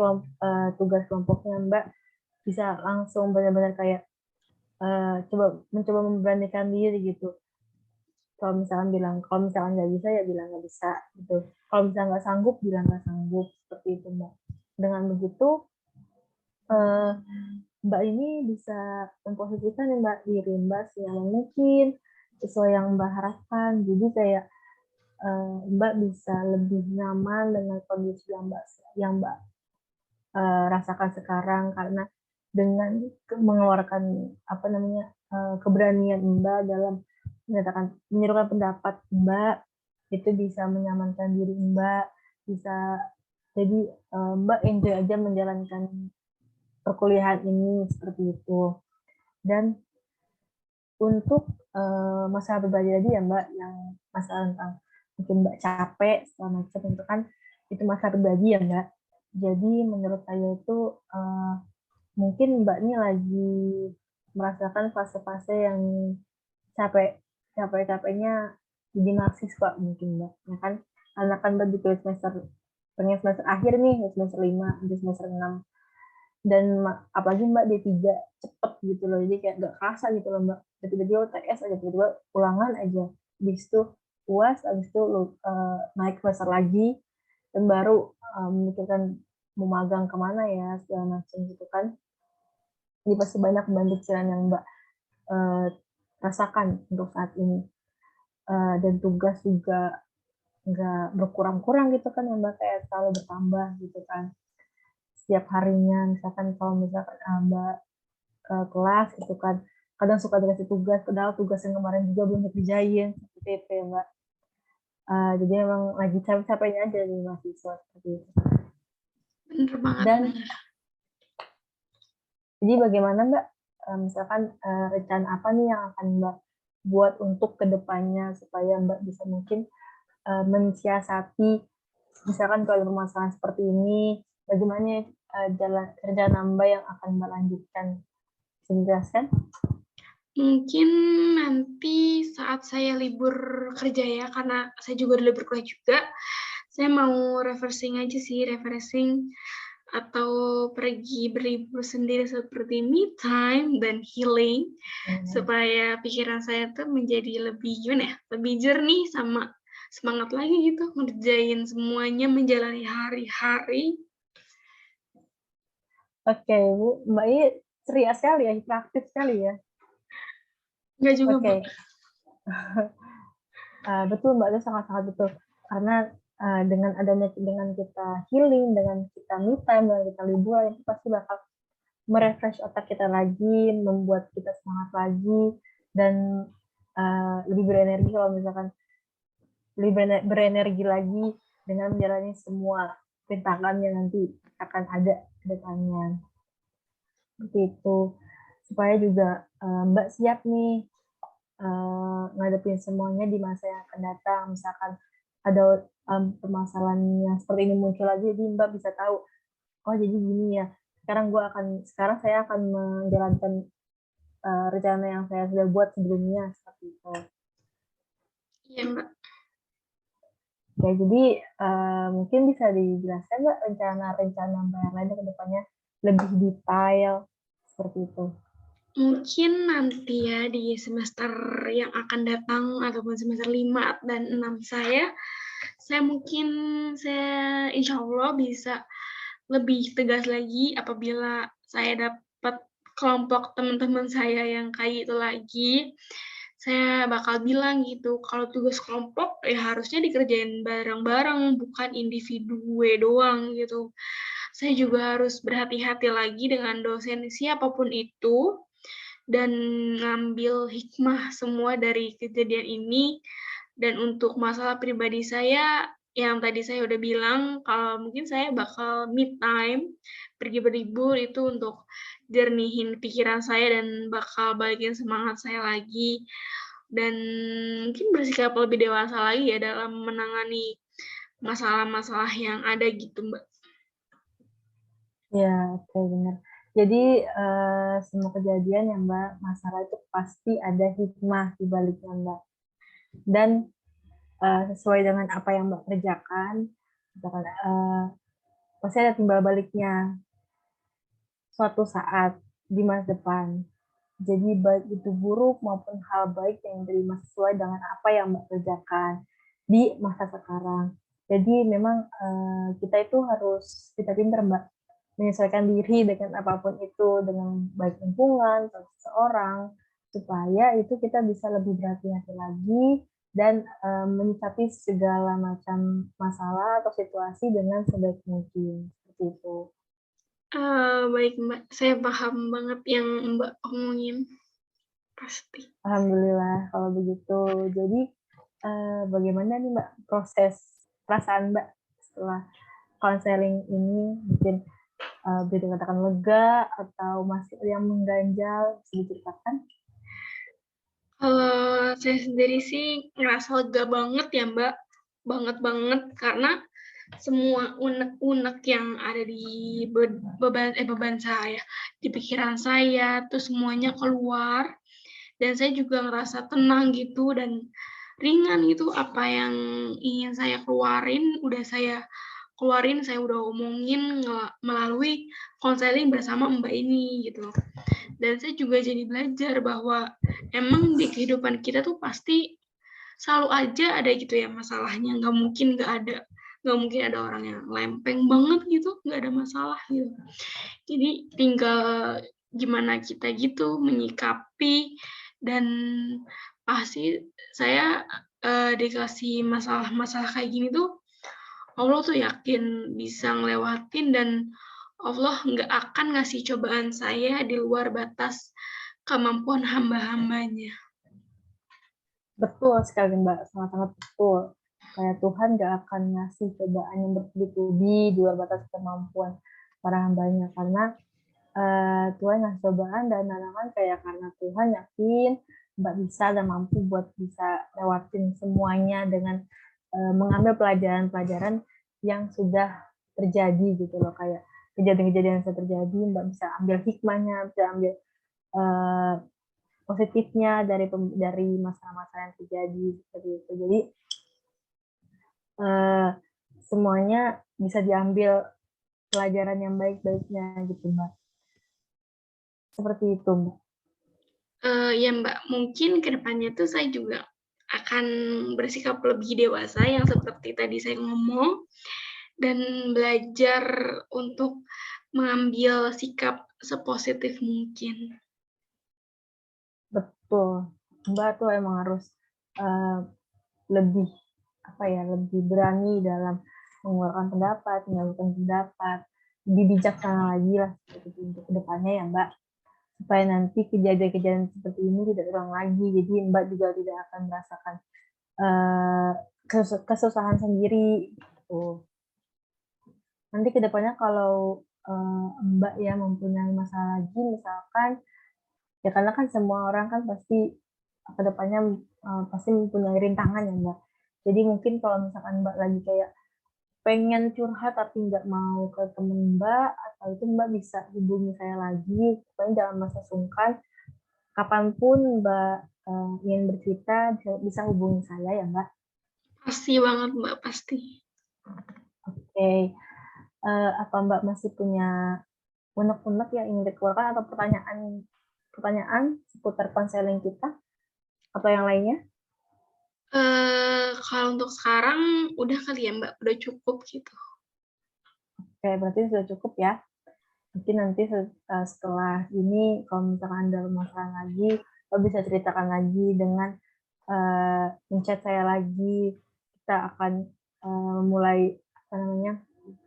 tugas kelompoknya. Mbak bisa langsung benar-benar kayak mencoba memberanikan diri gitu. Kalau misalkan nggak bisa ya bilang nggak bisa gitu. Kalau misalkan nggak sanggup bilang nggak sanggup, seperti itu Mbak. Dengan begitu uh, Mbak ini bisa memposisikan ya Mbak diri Mbak senyaman mungkin sesuai yang Mbak harapkan. Jadi kayak Mbak bisa lebih nyaman dengan kondisi yang Mbak rasakan sekarang, karena dengan mengeluarkan apa namanya keberanian Mbak dalam menyerukan pendapat Mbak, itu bisa menyamankan diri Mbak, bisa jadi Mbak enjoy aja menjalankan perkuliahan ini seperti itu. Dan untuk masalah pribadi tadi ya Mbak, yang masalah tentang mungkin Mbak capek segala macam, itu kan itu masalah pribadi ya Mbak. Jadi menurut saya itu mungkin Mbak ini lagi merasakan fase-fase yang capek-capeknya jadi mahasiswa mungkin Mbak, ya kan? Karena kan Mbak di semester akhir nih, semester 5, di semester 6. Dan apalagi Mbak D3 cepet gitu loh, jadi kayak gak kerasa gitu loh Mbak, tiba-tiba UTS aja, tiba-tiba ulangan aja, habis itu UAS, habis itu naik semester lagi, dan baru memikirkan mau magang kemana ya segala macam gitu kan. Jadi pasti banyak banget pikiran yang Mbak rasakan untuk saat ini, dan tugas juga nggak berkurang-kurang gitu kan ya Mbak, kayak selalu bertambah gitu kan setiap harinya. Misalkan kalau misalkan Mbak ke kelas gitu kan, kadang suka dikasih tugas padahal tugas yang kemarin juga belum dikerjain, seperti itu ya Mbak. Jadi emang lagi capek-capeknya aja di mahasiswa seperti itu. Bener banget. Dan jadi bagaimana Mbak, misalkan rencana apa nih yang akan Mbak buat untuk kedepannya supaya Mbak bisa mungkin mensiasati misalkan kalau permasalahan seperti ini, bagaimana jalan rencana Mbak yang akan Mbak lanjutkan? Bisa dijelaskan? Mungkin nanti saat saya libur kerja ya, karena saya juga udah libur kuliah juga, saya mau refreshing atau pergi berlibur sendiri seperti me time dan healing, supaya pikiran saya tuh menjadi lebih lebih jernih sama semangat lagi gitu ngerjain semuanya, menjalani hari-hari. Oke, Bu. Mbak ini ceria sekali ya, praktis sekali ya. Enggak juga, Oke. Betul Mbak, itu sangat-sangat betul. Karena dengan kita healing, dengan kita me time, dengan kita liburan, itu pasti bakal merefresh otak kita lagi, membuat kita semangat lagi, dan lebih berenergi kalau misalkan lebih berenergi lagi dengan menjalani semua rintangan yang nanti akan ada ke depannya. Seperti itu. Supaya juga Mbak siap nih ngadepin semuanya di masa yang akan datang. Misalkan ada permasalahan yang seperti ini muncul lagi, jadi Mbak bisa tahu, oh jadi gini ya. Sekarang saya akan menjalankan rencana yang saya sudah buat sebelumnya seperti itu. Iya, Mbak. Ya, jadi mungkin bisa dijelaskan Mbak rencana Mbak yang lainnya ke depannya lebih detail seperti itu. Mungkin nanti ya di semester yang akan datang ataupun semester 5 dan 6 saya mungkin insya Allah bisa lebih tegas lagi apabila saya dapat kelompok teman-teman saya yang kayak itu lagi. Saya bakal bilang gitu, kalau tugas kelompok ya harusnya dikerjain bareng-bareng, bukan individu doang gitu. Saya juga harus berhati-hati lagi dengan dosen siapapun itu, dan ngambil hikmah semua dari kejadian ini. Dan untuk masalah pribadi saya, yang tadi saya udah bilang, kalau mungkin saya bakal me time, pergi berlibur itu untuk jernihin pikiran saya dan bakal balikin semangat saya lagi. Dan mungkin bersikap lebih dewasa lagi ya dalam menangani masalah-masalah yang ada gitu, Mbak. Ya, oke, benar. Jadi semua kejadian ya Mbak, masalah itu pasti ada hikmah di baliknya Mbak. Dan sesuai dengan apa yang Mbak kerjakan, misalkan, pasti ada timbal baliknya suatu saat di masa depan. Jadi baik itu buruk maupun hal baik yang diterima sesuai dengan apa yang Mbak kerjakan di masa sekarang. Jadi memang kita itu harus kita pintar Mbak menyesuaikan diri dengan apapun itu, dengan baik lingkungan atau seseorang, supaya itu kita bisa lebih berhati-hati lagi dan menyikapi segala macam masalah atau situasi dengan sebaik mungkin. Seperti itu. Baik, Mbak. Saya paham banget yang Mbak omongin. Pasti. Alhamdulillah kalau begitu. Jadi bagaimana nih Mbak proses perasaan Mbak setelah konseling ini, mungkin bisa dikatakan lega atau masih ada yang mengganjal, bisa diceritakan? Kalau saya sendiri sih ngerasa lega banget ya, Mbak. Banget banget, karena semua unek-unek yang ada di beban saya, di pikiran saya, tuh semuanya keluar. Dan saya juga ngerasa tenang gitu dan ringan gitu, apa yang ingin saya keluarin, udah saya keluarin, saya udah omongin melalui konseling bersama Mbak ini gitu. Dan saya juga jadi belajar bahwa emang di kehidupan kita tuh pasti selalu aja ada gitu ya masalahnya, nggak mungkin ada orang yang lempeng banget gitu, nggak ada masalah gitu. Jadi tinggal gimana kita gitu menyikapi, dan pasti saya dikasih masalah-masalah kayak gini tuh, Allah tuh yakin bisa ngelewatin, dan Allah nggak akan ngasih cobaan saya di luar batas kemampuan hamba-hambanya. Betul sekali Mbak, sangat-sangat betul. Kayak Tuhan gak akan ngasih cobaan yang bertubi-tubi di luar batas kemampuan para hambanya. Karena Tuhan ngasih cobaan dan tantangan kayak karena Tuhan yakin Mbak bisa dan mampu buat bisa lewatin semuanya dengan mengambil pelajaran-pelajaran yang sudah terjadi gitu loh. Kayak kejadian-kejadian yang sudah terjadi, Mbak bisa ambil hikmahnya, bisa ambil uh, positifnya dari masalah-masalah yang terjadi seperti itu. Jadi semuanya bisa diambil pelajaran yang baik-baiknya gitu Mbak. Seperti itu Mbak. Ya Mbak, mungkin kedepannya tuh saya juga akan bersikap lebih dewasa yang seperti tadi saya ngomong, dan belajar untuk mengambil sikap sepositif mungkin. Betul. Mbak tuh emang harus lebih apa ya, lebih berani dalam mengeluarkan pendapat, menyampaikan pendapat, lebih bijaksana lagi lah seperti itu untuk kedepannya ya Mbak, supaya nanti kejadian-kejadian seperti ini tidak terulang lagi. Jadi Mbak juga tidak akan merasakan eh, kesusahan sendiri gitu. Nanti kedepannya kalau Mbak ya mempunyai masalah lagi, misalkan ya karena kan semua orang kan pasti kedepannya pasti mempunyai rintangan ya Mbak. Jadi mungkin kalau misalkan Mbak lagi kayak pengen curhat tapi nggak mau ke temen Mbak, atau itu Mbak bisa hubungi saya lagi. Pokoknya jangan merasa sungkan. Kapanpun Mbak ingin bercerita, bisa hubungi saya ya Mbak. Pasti banget, Mbak, pasti. Oke, apa Mbak masih punya unek-unek yang ingin dikeluarkan atau pertanyaan seputar konseling kita atau yang lainnya? Kalau untuk sekarang udah kali ya, Mbak, udah cukup gitu. Oke, berarti sudah cukup ya. Mungkin nanti setelah ini kalau misalkan ada masalah lagi, lo bisa ceritakan lagi dengan menchat saya lagi. Kita akan mulai apa namanya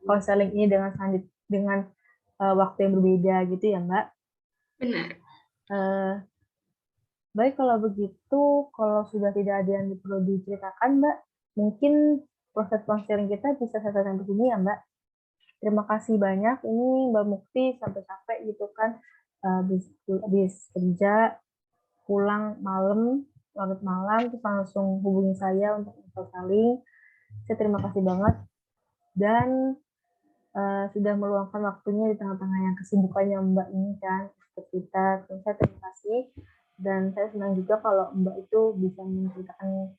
konseling ini dengan waktu yang berbeda gitu ya Mbak. Benar. Baik kalau begitu, kalau sudah tidak ada yang perlu diceritakan Mbak, mungkin proses konseling kita bisa selesai sampai sini ya Mbak. Terima kasih banyak. Ini Mbak Mukti sampai capek gitu kan, habis kerja, pulang malam, larut malam, terus langsung hubungi saya untuk saling. Saya terima kasih banget dan sudah meluangkan waktunya di tengah-tengah yang kesibukannya Mbak ini kan untuk kita. Terus saya terima kasih dan saya senang juga kalau Mbak itu bisa menceritakan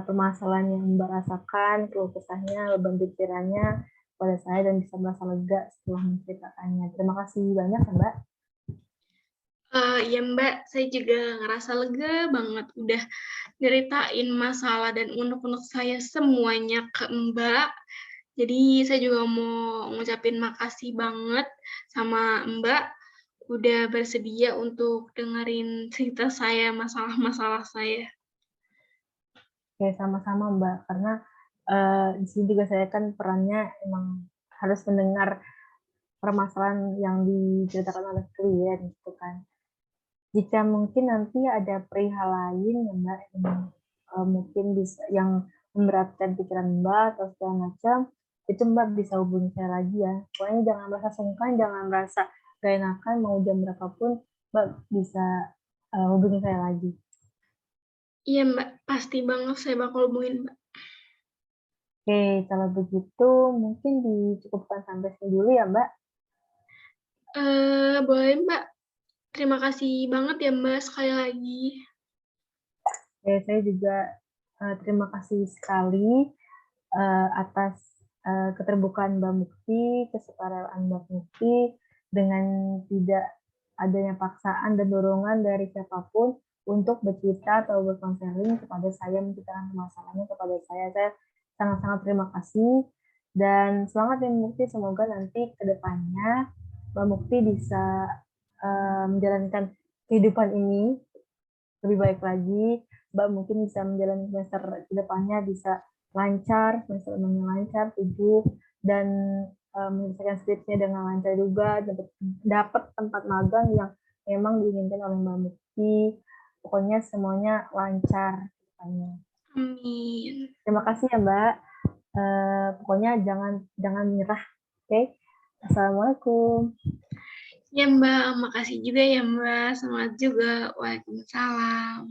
permasalahan yang Mbak rasakan, keluh kesahnya, beban pikirannya pada saya dan bisa merasa lega setelah menceritakannya. Terima kasih banyak ya Mbak. Ya Mbak, saya juga ngerasa lega banget udah nyeritain masalah dan unek-unek saya semuanya ke Mbak. Jadi saya juga mau ngucapin makasih banget sama Mbak udah bersedia untuk dengerin cerita saya, masalah-masalah saya. Oke, sama-sama Mbak, karena di sini juga saya kan perannya emang harus mendengar permasalahan yang diceritakan oleh klien gitu kan. Jika mungkin nanti ada perihal lain ya Mbak, yang mungkin bisa yang memberatkan pikiran Mbak atau segala macam, itu Mbak bisa hubungi saya lagi ya. Pokoknya jangan merasa sungkan, jangan merasa gak enakan, mau jam berapapun, Mbak bisa hubungi saya lagi. Iya Mbak, pasti banget saya bakal hubungin Mbak. Oke, kalau begitu mungkin dicukupkan sampai sini dulu ya Mbak. Boleh Mbak, terima kasih banget ya Mbak sekali lagi. Saya juga terima kasih sekali atas keterbukaan Mbak Mukti, kesukarelawan Mbak Mukti, dengan tidak adanya paksaan dan dorongan dari siapapun untuk bercerita atau berkonseling kepada saya, menceritakan masalahnya kepada saya. Saya sangat-sangat terima kasih dan semangat ya Mbak Mukti. Semoga nanti ke depannya Mbak Mukti bisa menjalankan kehidupan ini lebih baik lagi. Mbak mungkin bisa menjalani semester ke depannya bisa lancar, semester 6 lancar, 7, dan menyelesaikan skripsinya dengan lancar juga, dapat tempat magang yang memang diinginkan oleh Mbak Mukti. Pokoknya semuanya lancar depannya. Amin. Terima kasih ya Mbak. Pokoknya jangan menyerah. Oke. Assalamualaikum. Ya Mbak, makasih juga ya Mbak. Semangat juga. Waalaikumsalam.